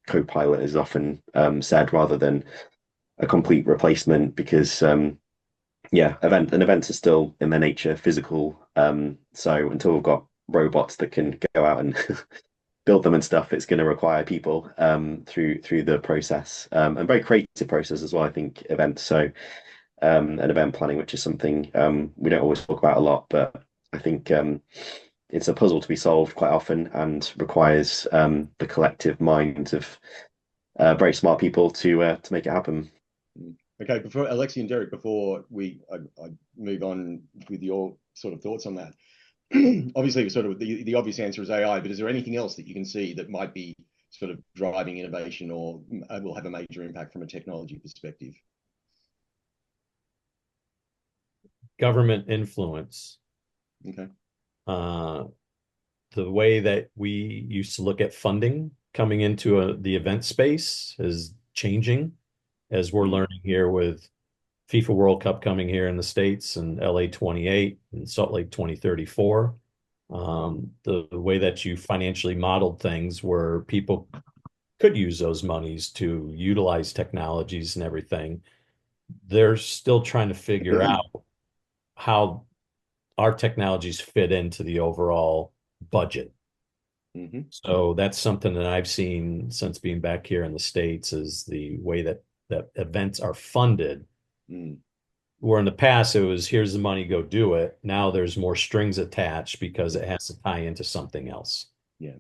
co-pilot is often said, rather than a complete replacement, because events are still in their nature physical. So until we've got robots that can go out and build them and stuff, it's going to require people through the process, and very creative process as well, I think, events. So and event planning, which is something we don't always talk about a lot, but I think it's a puzzle to be solved quite often and requires the collective minds of very smart people to make it happen. Okay, before Alexei and Derrick, before I move on with your sort of thoughts on that, obviously sort of the obvious answer is AI, but is there anything else that you can see that might be sort of driving innovation or will have a major impact from a technology perspective? government influence, Okay. the way that we used to look at funding coming into the event space is changing, as we're learning here with FIFA World Cup coming here in the States and LA 28 and Salt Lake 2034. The way that you financially modeled things where people could use those monies to utilize technologies and everything, they're still trying to figure out how our technologies fit into the overall budget. So that's something that I've seen since being back here in the States, is the way that events are funded. Where in the past it was, here's the money, go do it. Now there's more strings attached because it has to tie into something else. Yeah.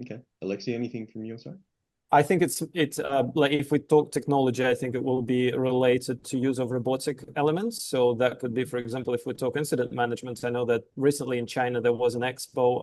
Okay. Alexei, anything from your side? I think it's like, if we talk technology, I think it will be related to use of robotic elements. So that could be, for example, if we talk incident management, I know that recently in China there was an expo,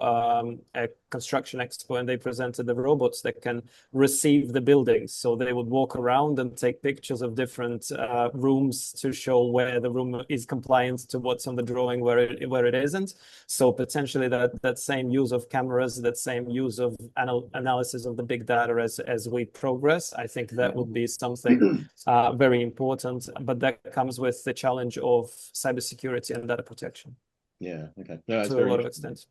a construction expo, and they presented the robots that can receive the buildings. So they would walk around and take pictures of different rooms to show where the room is compliant to what's on the drawing, where it isn't. So potentially that same use of cameras, that same use of analysis of the big data as we progress, I think that would be something very important. But that comes with the challenge of cybersecurity and data protection. Yeah. Okay. No, that's to very a lot of extent.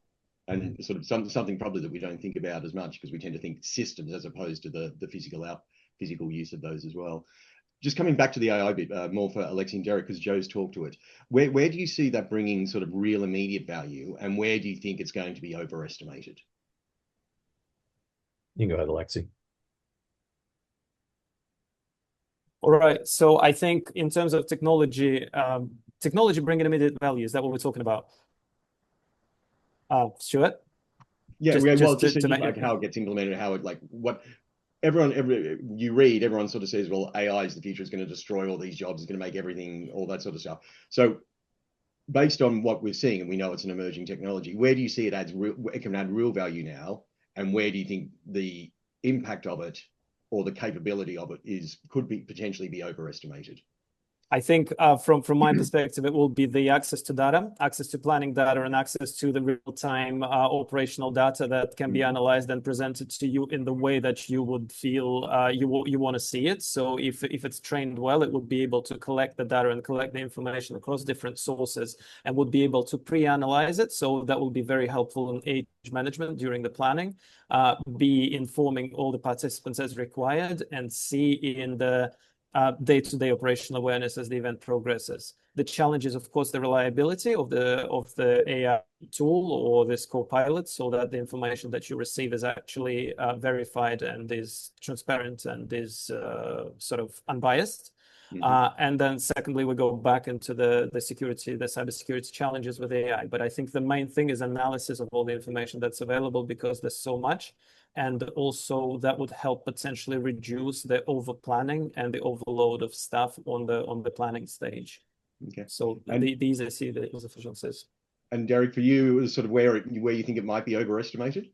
And sort of something probably that we don't think about as much, because we tend to think systems as opposed to the physical use of those as well. Just coming back to the AI bit, more for Alexei and Derrick, because Joe's talked to it. Where do you see that bringing sort of real immediate value, and where do you think it's going to be overestimated? You can go ahead, Alexei. All right. So I think in terms of technology, technology bringing immediate value, is that what we're talking about? Stuart? Yeah, Just to like how it gets implemented, how it, like, what everyone sort of says, well, AI is the future, is going to destroy all these jobs, is going to make everything, all that sort of stuff. So based on what we're seeing, and we know it's an emerging technology, where do you see it can add real value now, and where do you think the impact of it or the capability of it could potentially be overestimated? I think from my perspective, it will be the access to data, access to planning data, and access to the real-time operational data that can be analyzed and presented to you in the way that you would feel you want to see it. So if it's trained well, it would be able to collect the data and collect the information across different sources, and would be able to pre-analyze it. So that will be very helpful in age management during the planning, be informing all the participants as required, and see in the day-to-day operational awareness as the event progresses. The challenge is, of course, the reliability of the AI tool or this co-pilot, so that the information that you receive is actually verified and is transparent and is sort of unbiased. And then secondly, we go back into the cybersecurity challenges with AI. But I think the main thing is analysis of all the information that's available, because there's so much. And also that would help potentially reduce the over planning and the overload of staff on the planning stage. Okay. So these I see those efficiencies. And Derrick, for you, it was sort of where you think it might be overestimated?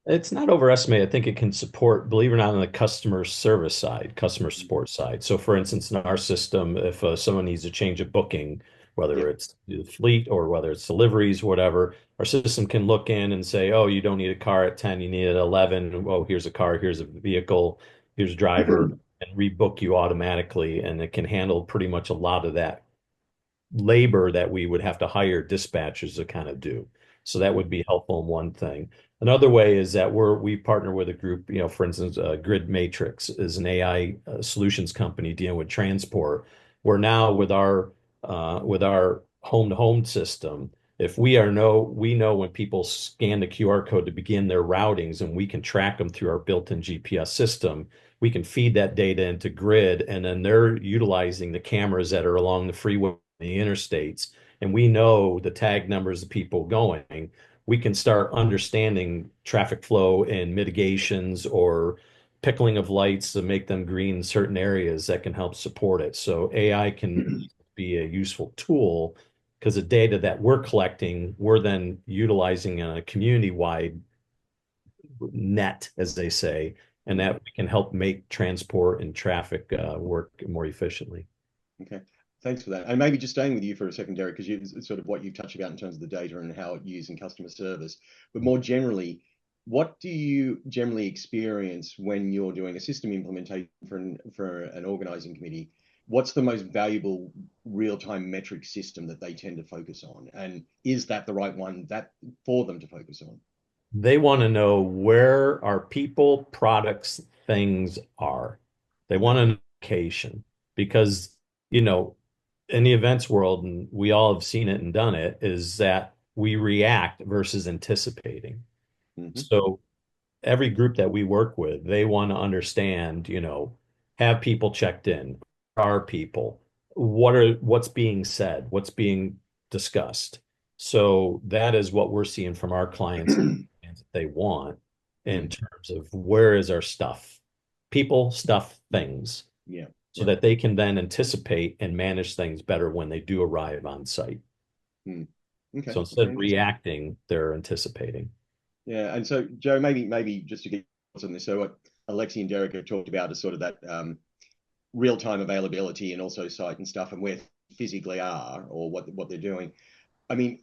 It's not overestimated. I think it can support, believe it or not, on the customer service side, customer support side. So for instance, in our system, if someone needs to change a booking, whether it's the fleet or whether it's deliveries, whatever, our system can look in and say, oh, you don't need a car at 10, you need it at 11. Oh, here's a car, here's a vehicle, here's a driver, and rebook you automatically. And it can handle pretty much a lot of that labor that we would have to hire dispatchers to kind of do. So that would be helpful in one thing. Another way is that we partner with a group, for instance, Grid Matrix is an AI solutions company dealing with transport. We're now with our home-to-home system, if we know when people scan the QR code to begin their routings, and we can track them through our built-in GPS system, we can feed that data into Grid, and then they're utilizing the cameras that are along the freeway, the interstates, and we know the tag numbers of people going. We can start understanding traffic flow and mitigations or pickling of lights to make them green in certain areas that can help support it. So AI can be a useful tool, because the data that we're collecting, we're then utilizing on a community-wide net, as they say, and that we can help make transport and traffic work more efficiently. Okay. Thanks for that. And maybe just staying with you for a second, Derrick, because it's sort of what you've touched about in terms of the data and how it's used in customer service. But more generally, what do you generally experience when you're doing a system implementation for an organizing committee? What's the most valuable real-time metric system that they tend to focus on? And is that the right one for them to focus on? They want to know where our people, products, things are. They want an indication because, you know, in the events world, and we all have seen it and done it, is that we react versus anticipating. Mm-hmm. So every group that we work with, they want to understand, you know, have people checked in? Are people? What's being said? What's being discussed? So that is what we're seeing from our clients that they want in terms of where is our stuff, people, stuff, things. Yeah. So that they can then anticipate and manage things better when they do arrive on site. Okay. So instead of reacting, they're anticipating. Yeah, and so Joe, maybe just to get on this, so what Alexei and Derrick have talked about is sort of that real-time availability and also site and stuff and where physically are or what they're doing. I mean,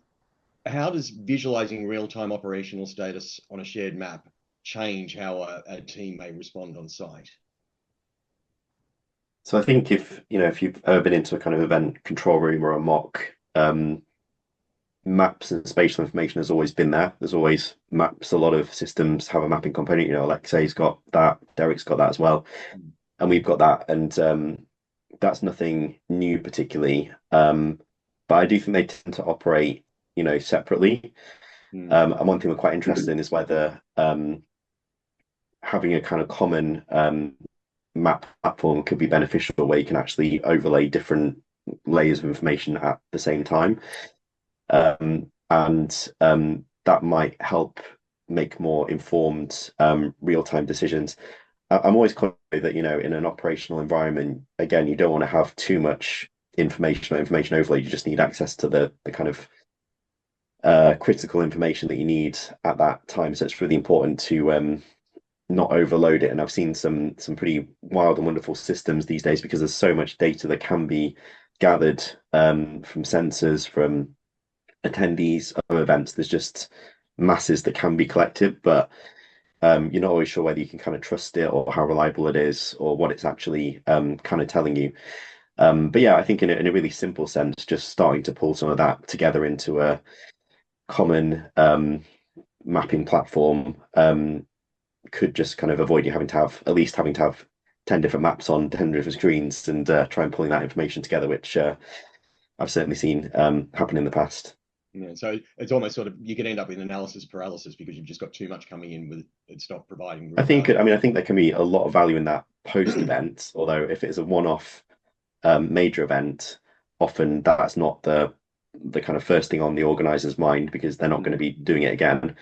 how does visualizing real-time operational status on a shared map change how a team may respond on site? So I think if you've ever been into a kind of event control room or a mock, maps and spatial information has always been there. There's always maps. A lot of systems have a mapping component. You know, Alexei's got that, Derrick's got that as well, and we've got that. And that's nothing new particularly. But I do think they tend to operate, you know, separately. And one thing we're quite interested in is whether having a kind of common map platform could be beneficial, where you can actually overlay different layers of information at the same time. And that might help make more informed real-time decisions. I'm always conscious that, you know, in an operational environment, again, you don't want to have too much information or information overload. You just need access to the kind of critical information that you need at that time. So it's really important to not overload it. And I've seen some pretty wild and wonderful systems these days because there's so much data that can be gathered from sensors, from attendees of events. There's just masses that can be collected, but you're not always sure whether you can kind of trust it or how reliable it is or what it's actually kind of telling you. But yeah, I think in a really simple sense, just starting to pull some of that together into a common mapping platform could just kind of avoid you having to have 10 different maps on 10 different screens and try and pulling that information together, which I've certainly seen happen in the past. Yeah, so it's almost sort of, you can end up with analysis paralysis because you've just got too much coming in with it's not providing. I think there can be a lot of value in that post event, although if it's a one-off major event, often that's not the kind of first thing on the organizer's mind because they're not going to be doing it again.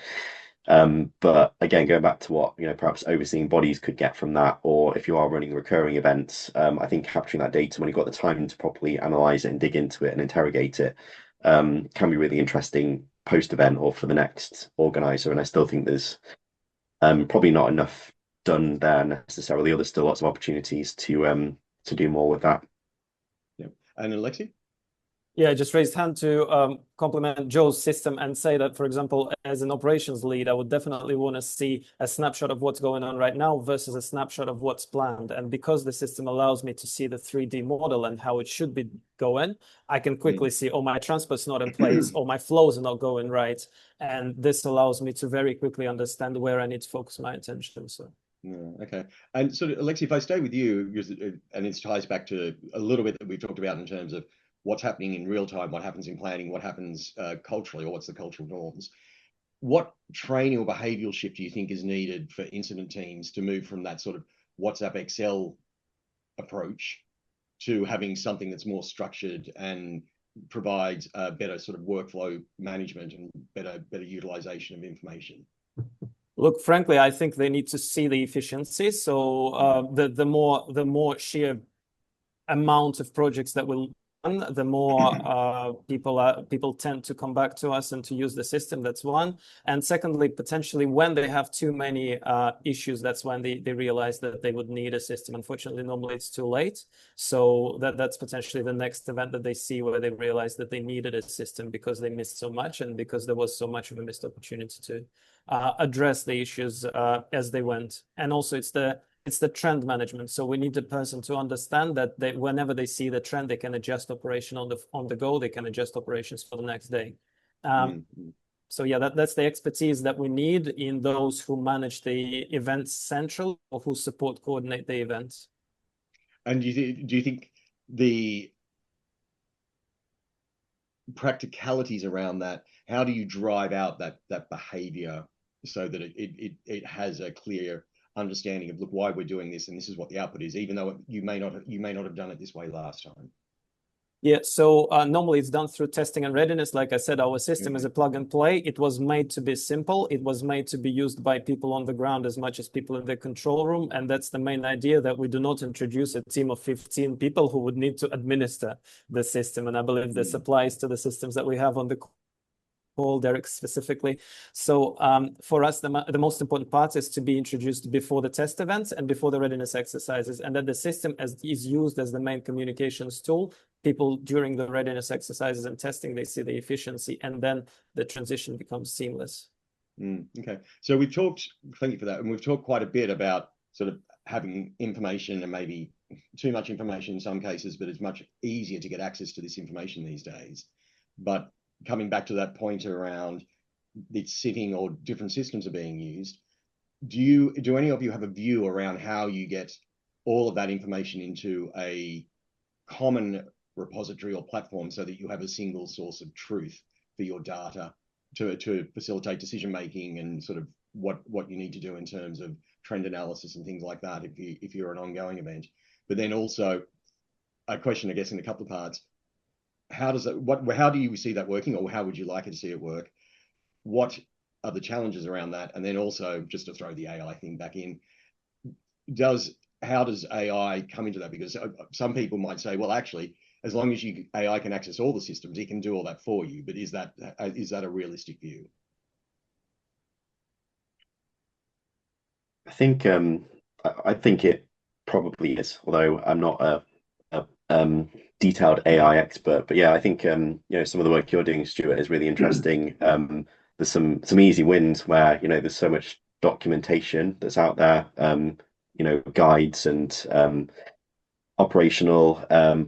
But again, going back to what, you know, perhaps overseeing bodies could get from that, or if you are running recurring events, I think capturing that data when you've got the time to properly analyze it and dig into it and interrogate it can be really interesting post-event or for the next organizer. And I still think there's probably not enough done there necessarily, or there's still lots of opportunities to do more with that. Yeah. And Alexei? Yeah, I just raised hand to complement Joe's system and say that, for example, as an operations lead, I would definitely want to see a snapshot of what's going on right now versus a snapshot of what's planned. And because the system allows me to see the 3D model and how it should be going, I can quickly see, oh, my transport's not in place, or my flows are not going right. And this allows me to very quickly understand where I need to focus my attention. So. Yeah, okay. And so, Alexei, if I stay with you, and it ties back to a little bit that we talked about in terms of what's happening in real time, what happens in planning, what happens culturally, or what's the cultural norms. What training or behavioral shift do you think is needed for incident teams to move from that sort of WhatsApp Excel approach to having something that's more structured and provides a better sort of workflow management and better utilization of information? Look, frankly, I think they need to see the efficiency. So the more sheer amount of projects that will the more people tend to come back to us and to use the system. That's one. And secondly, potentially when they have too many issues, that's when they realize that they would need a system. Unfortunately, normally it's too late. So that's potentially the next event that they see where they realize that they needed a system because they missed so much and because there was so much of a missed opportunity to address the issues as they went. And also it's the trend management. So we need the person to understand that whenever they see the trend, they can adjust operation on the go. They can adjust operations for the next day. So yeah, that's the expertise that we need in those who manage the events central or who support coordinate the events. And do you think the practicalities around that, how do you drive out that behavior so that it has a clear understanding of, look, why we're doing this and this is what the output is, even though you may not have done it this way last time? Yeah, so normally it's done through testing and readiness. Like I said, our system is a plug and play. It was made to be simple. It was made to be used by people on the ground as much as people in the control room. And that's the main idea, that we do not introduce a team of 15 people who would need to administer the system. And I believe this applies to the systems that we have on the call, Derrick specifically. So for us, the most important part is to be introduced before the test events and before the readiness exercises, and that the system is used as the main communications tool. People during the readiness exercises and testing, they see the efficiency, and then the transition becomes seamless. Okay, so we've talked, thank you for that, and we've talked quite a bit about sort of having information and maybe too much information in some cases, but it's much easier to get access to this information these days. But coming back to that point around it's sitting or different systems are being used, do any of you have a view around how you get all of that information into a common repository or platform so that you have a single source of truth for your data to facilitate decision making and sort of what you need to do in terms of trend analysis and things like that if you're an ongoing event? But then also a question, I guess, in a couple of parts. How do you see that working, or how would you like to see it work? What are the challenges around that? And then also, just to throw the AI thing back in, how does AI come into that? Because some people might say, well, actually, as long as AI can access all the systems, it can do all that for you. But is that a realistic view? I think it probably is, although I'm not a detailed AI expert. But yeah, I think some of the work you're doing, Stuart, is really interesting. There's some easy wins where there's so much documentation that's out there, guides and operational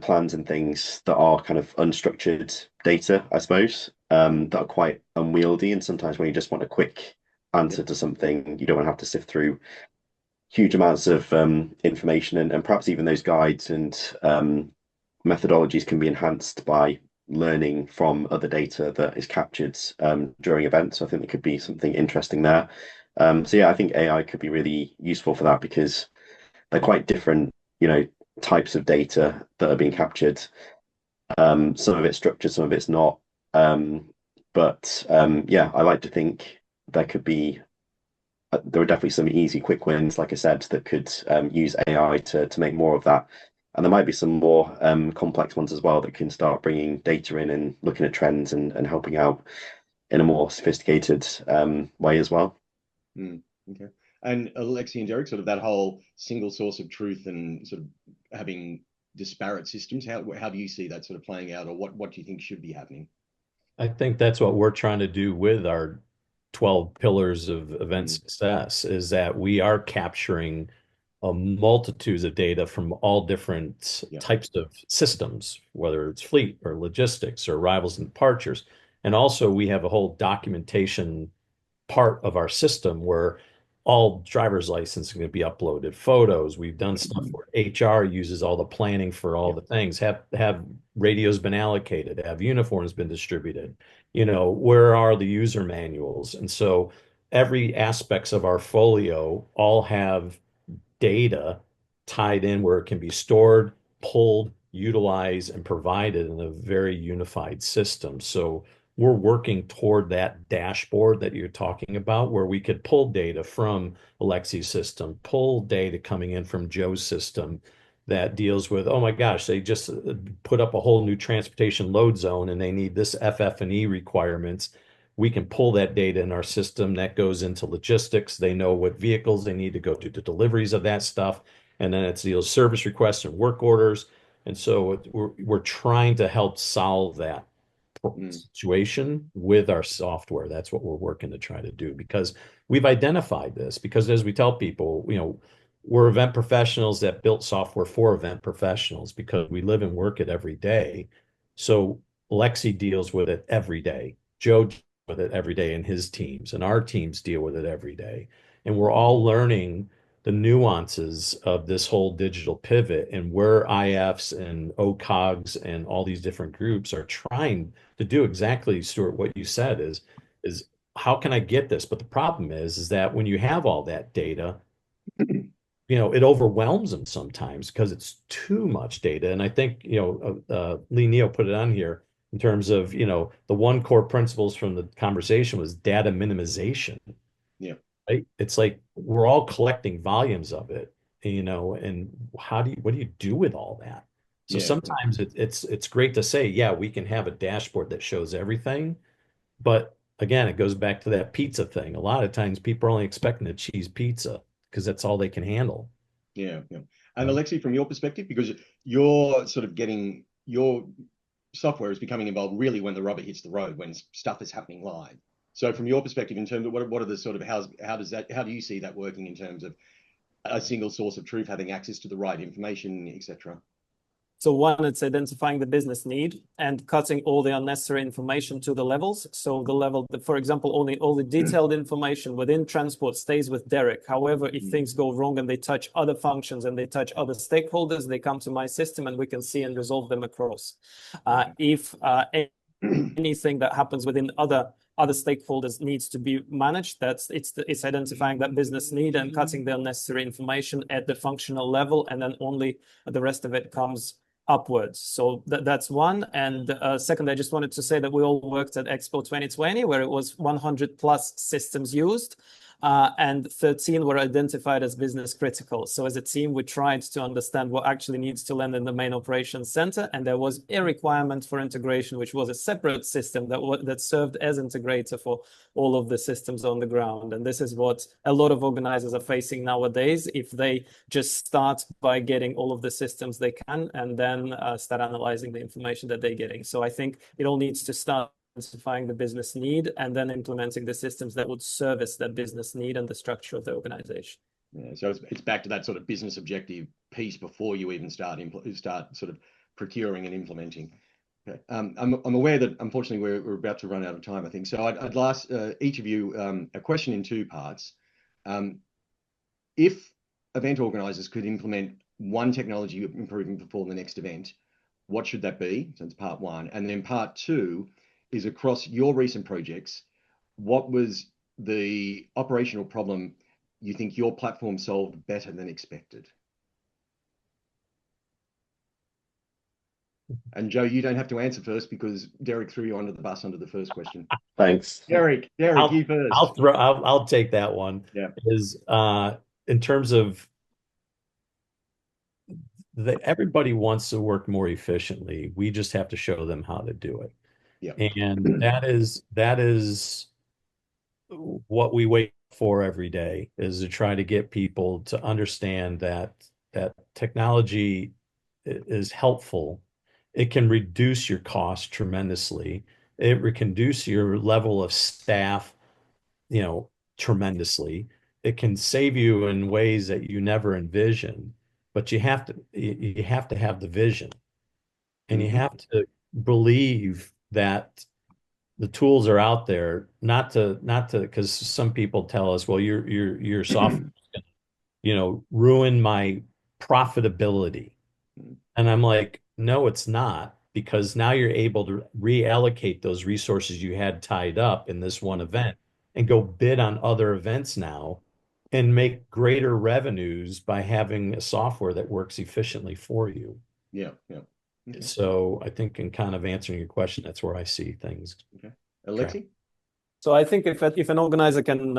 plans and things that are kind of unstructured data, I suppose, that are quite unwieldy. And sometimes when you just want a quick answer to something, you don't want to have to sift through huge amounts of information, and perhaps even those guides and methodologies can be enhanced by learning from other data that is captured during events. So I think there could be something interesting there. So yeah, I think AI could be really useful for that, because they're quite different, types of data that are being captured. Some of it's structured, some of it's not. But yeah, I like to think there are definitely some easy, quick wins, like I said, that could use AI to make more of that. And there might be some more complex ones as well that can start bringing data in and looking at trends and helping out in a more sophisticated way as well. Okay. And Alexei and Derrick, sort of that whole single source of truth and sort of having disparate systems, how do you see that sort of playing out, or what do you think should be happening? I think that's what we're trying to do with our 12 pillars of event success, is that we are capturing multitudes of data from all different types of systems, whether it's fleet or logistics or arrivals and departures. And also we have a whole documentation part of our system where all driver's license is going to be uploaded, photos. We've done stuff where HR uses all the planning for all the things. Have radios been allocated? Have uniforms been distributed? Where are the user manuals? And so every aspects of our folio all have data tied in where it can be stored, pulled, utilized, and provided in a very unified system. So we're working toward that dashboard that you're talking about, where we could pull data from Alexei's system, pull data coming in from Joe's system, that deals with, oh my gosh, they just put up a whole new transportation load zone and they need this FF&E requirements. We can pull that data in our system that goes into logistics. They know what vehicles they need to go do the deliveries of that stuff. And then it's deals service requests and work orders. And so we're trying to help solve that situation with our software. That's what we're working to try to do, because we've identified this. Because as we tell people, we're event professionals that built software for event professionals because we live and work it every day. So Alexei deals with it every day. Joe deals with it every day in his teams, and our teams deal with it every day. And we're all learning the nuances of this whole digital pivot and where IFs and OCOGs and all these different groups are trying to do exactly, Stuart, what you said is how can I get this? But the problem is that when you have all that data, it overwhelms them sometimes because it's too much data. And I think, Lee Neo put it on here in terms of, the one core principles from the conversation was data minimization. Yeah. Right? It's like we're all collecting volumes of it, and what do you do with all that? So sometimes it's great to say, yeah, we can have a dashboard that shows everything. But again, it goes back to that pizza thing. A lot of times people are only expecting a cheese pizza because that's all they can handle. Yeah. And Alexei, from your perspective, because you're sort of getting your software is becoming involved really when the rubber hits the road, when stuff is happening live. So from your perspective, in terms of what are the sort of how do you see that working in terms of a single source of truth, having access to the right information, etc.? So one, it's identifying the business need and cutting all the unnecessary information to the levels. So the level that, for example, only all the detailed information within transport stays with Derrick. However, if things go wrong and they touch other functions and they touch other stakeholders, they come to my system and we can see and resolve them across. If anything that happens within other stakeholders needs to be managed, it's identifying that business need and cutting the unnecessary information at the functional level, and then only the rest of it comes upwards. So that's one. And second, I just wanted to say that we all worked at Expo 2020, where it was 100 plus systems used, and 13 were identified as business critical. So as a team, we tried to understand what actually needs to land in the main operations center. And there was a requirement for integration, which was a separate system that served as integrator for all of the systems on the ground. And this is what a lot of organizers are facing nowadays. If they just start by getting all of the systems they can, and then start analyzing the information that they're getting. So I think it all needs to start identifying the business need and then implementing the systems that would service that business need and the structure of the organization. Yeah, so it's back to that sort of business objective piece before you even start sort of procuring and implementing. Okay. I'm aware that unfortunately we're about to run out of time, I think. So I'd ask each of you a question in two parts. If event organizers could implement one technology improvement before the next event, what should that be? So that's part one. And then part two is, across your recent projects, what was the operational problem you think your platform solved better than expected? And Joe, you don't have to answer first because Derrick threw you under the bus under the first question. Thanks. Derrick, you first. I'll take that one. Yeah. Is in terms of everybody wants to work more efficiently. We just have to show them how to do it. Yeah. And that is what we wait for every day, is to try to get people to understand that technology is helpful. It can reduce your cost tremendously. It can reduce your level of staff, tremendously. It can save you in ways that you never envisioned, but you have to have the vision, and you have to believe that the tools are out there, not to because some people tell us, well, your software is gonna, ruin my profitability. And I'm like, no, it's not, because now you're able to reallocate those resources you had tied up in this one event and go bid on other events now and make greater revenues by having a software that works efficiently for you. Yeah. Okay. So I think, in kind of answering your question, that's where I see things. Okay. Alexei? So I think if an organizer can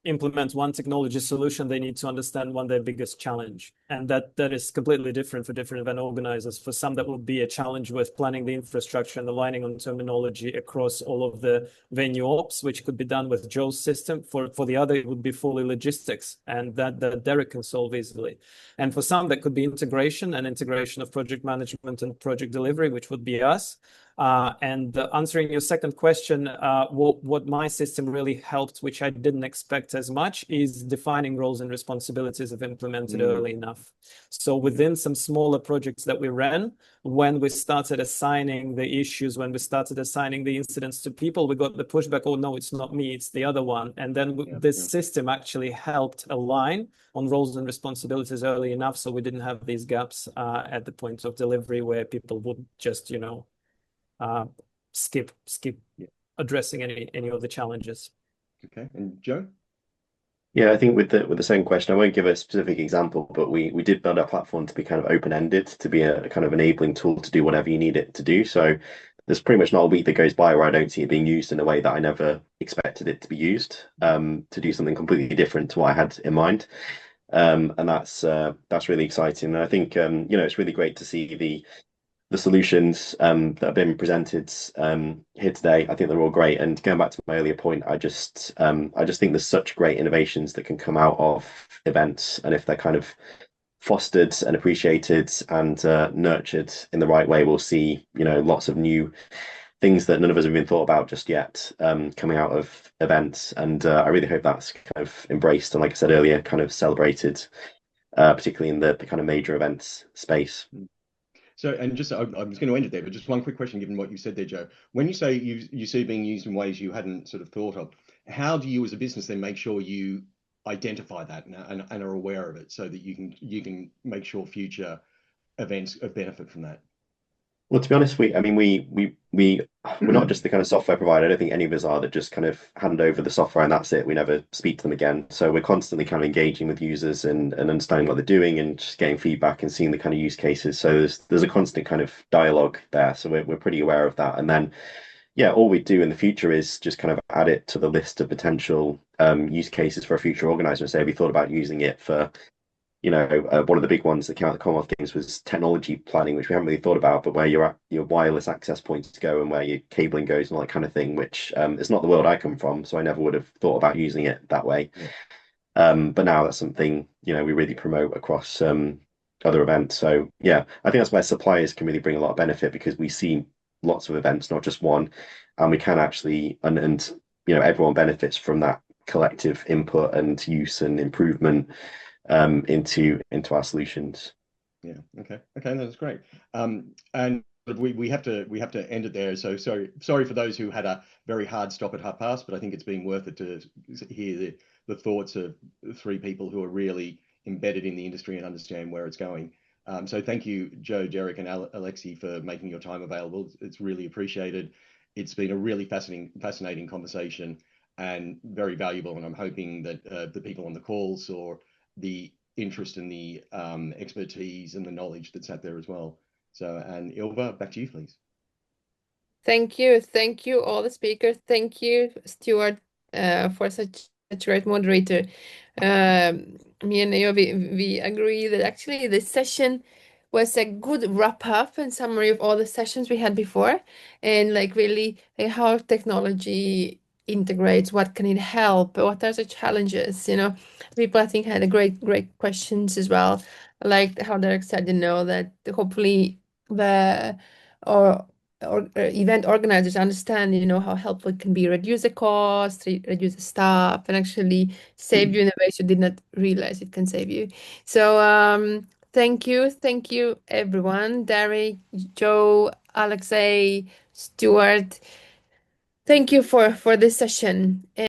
implement one technology solution, they need to understand their biggest challenge. And that is completely different for different event organizers. For some, that would be a challenge with planning the infrastructure and aligning on terminology across all of the venue ops, which could be done with Joe's system. For the other, it would be fully logistics, and that Derrick can solve easily. And for some, that could be integration of project management and project delivery, which would be us. And answering your second question, what my system really helped, which I didn't expect as much, is defining roles and responsibilities if implemented early enough. So within some smaller projects that we ran, when we started assigning the issues, when we started assigning the incidents to people, we got the pushback, oh no, it's not me, it's the other one. And then this system actually helped align on roles and responsibilities early enough, so we didn't have these gaps at the point of delivery where people would just, skip addressing any of the challenges. Okay, and Joe? Yeah, I think with the same question, I won't give a specific example, but we did build our platform to be kind of open-ended, to be a kind of enabling tool to do whatever you need it to do. So there's pretty much not a week that goes by where I don't see it being used in a way that I never expected it to be used, to do something completely different to what I had in mind. And that's really exciting. And I think it's really great to see the solutions that have been presented here today. I think they're all great. And going back to my earlier point, I just think there's such great innovations that can come out of events, and if they're kind of fostered and appreciated and nurtured in the right way, we'll see lots of new things that none of us have even thought about just yet coming out of events. And I really hope that's kind of embraced and, like I said earlier, kind of celebrated, particularly in the kind of major events space. So, and just, I was going to end it there, but just one quick question, given what you said there, Joe. When you say you see it being used in ways you hadn't sort of thought of, how do you as a business then make sure you identify that and are aware of it so that you can make sure future events benefit from that? Well, to be honest, we're not just the kind of software provider. I don't think any of us are that just kind of hand over the software and that's it. We never speak to them again. So we're constantly kind of engaging with users and understanding what they're doing and just getting feedback and seeing the kind of use cases. So there's a constant kind of dialogue there. So we're pretty aware of that. And then, yeah, all we do in the future is just kind of add it to the list of potential use cases for a future organizer and say, have you thought about using it for one of the big ones that came out of the Commonwealth Games was technology planning, which we haven't really thought about, but where your wireless access points go and where your cabling goes and all that kind of thing, which is not the world I come from, so I never would have thought about using it that way. But now that's something we really promote across other events. So yeah, I think that's where suppliers can really bring a lot of benefit, because we see lots of events, not just one, and we can actually and everyone benefits from that collective input and use and improvement into our solutions. Yeah. Okay. That's great. And we have to end it there. So sorry for those who had a very hard stop at past, but I think it's been worth it to hear the thoughts of three people who are really embedded in the industry and understand where it's going. So thank you, Joe, Derrick, and Alexei, for making your time available. It's really appreciated. It's been a really fascinating conversation and very valuable. And I'm hoping that the people on the call saw the interest in the expertise and the knowledge that's out there as well. So, and Ilva, back to you, please. Thank you, all the speakers. Thank you, Stuart, for such a great moderator. Me and Neo, we agree that actually this session was a good wrap up and summary of all the sessions we had before, and really how technology integrates, what can it help, what are the challenges. People I think had a great questions as well, like how Derrick said, that hopefully the or event organizers understand how helpful it can be, reduce the cost, reduce the staff, and actually save you in a ways you did not realize it can save you. So thank you everyone, Derrick, Joe, Alexei, Stuart. Thank you for this session.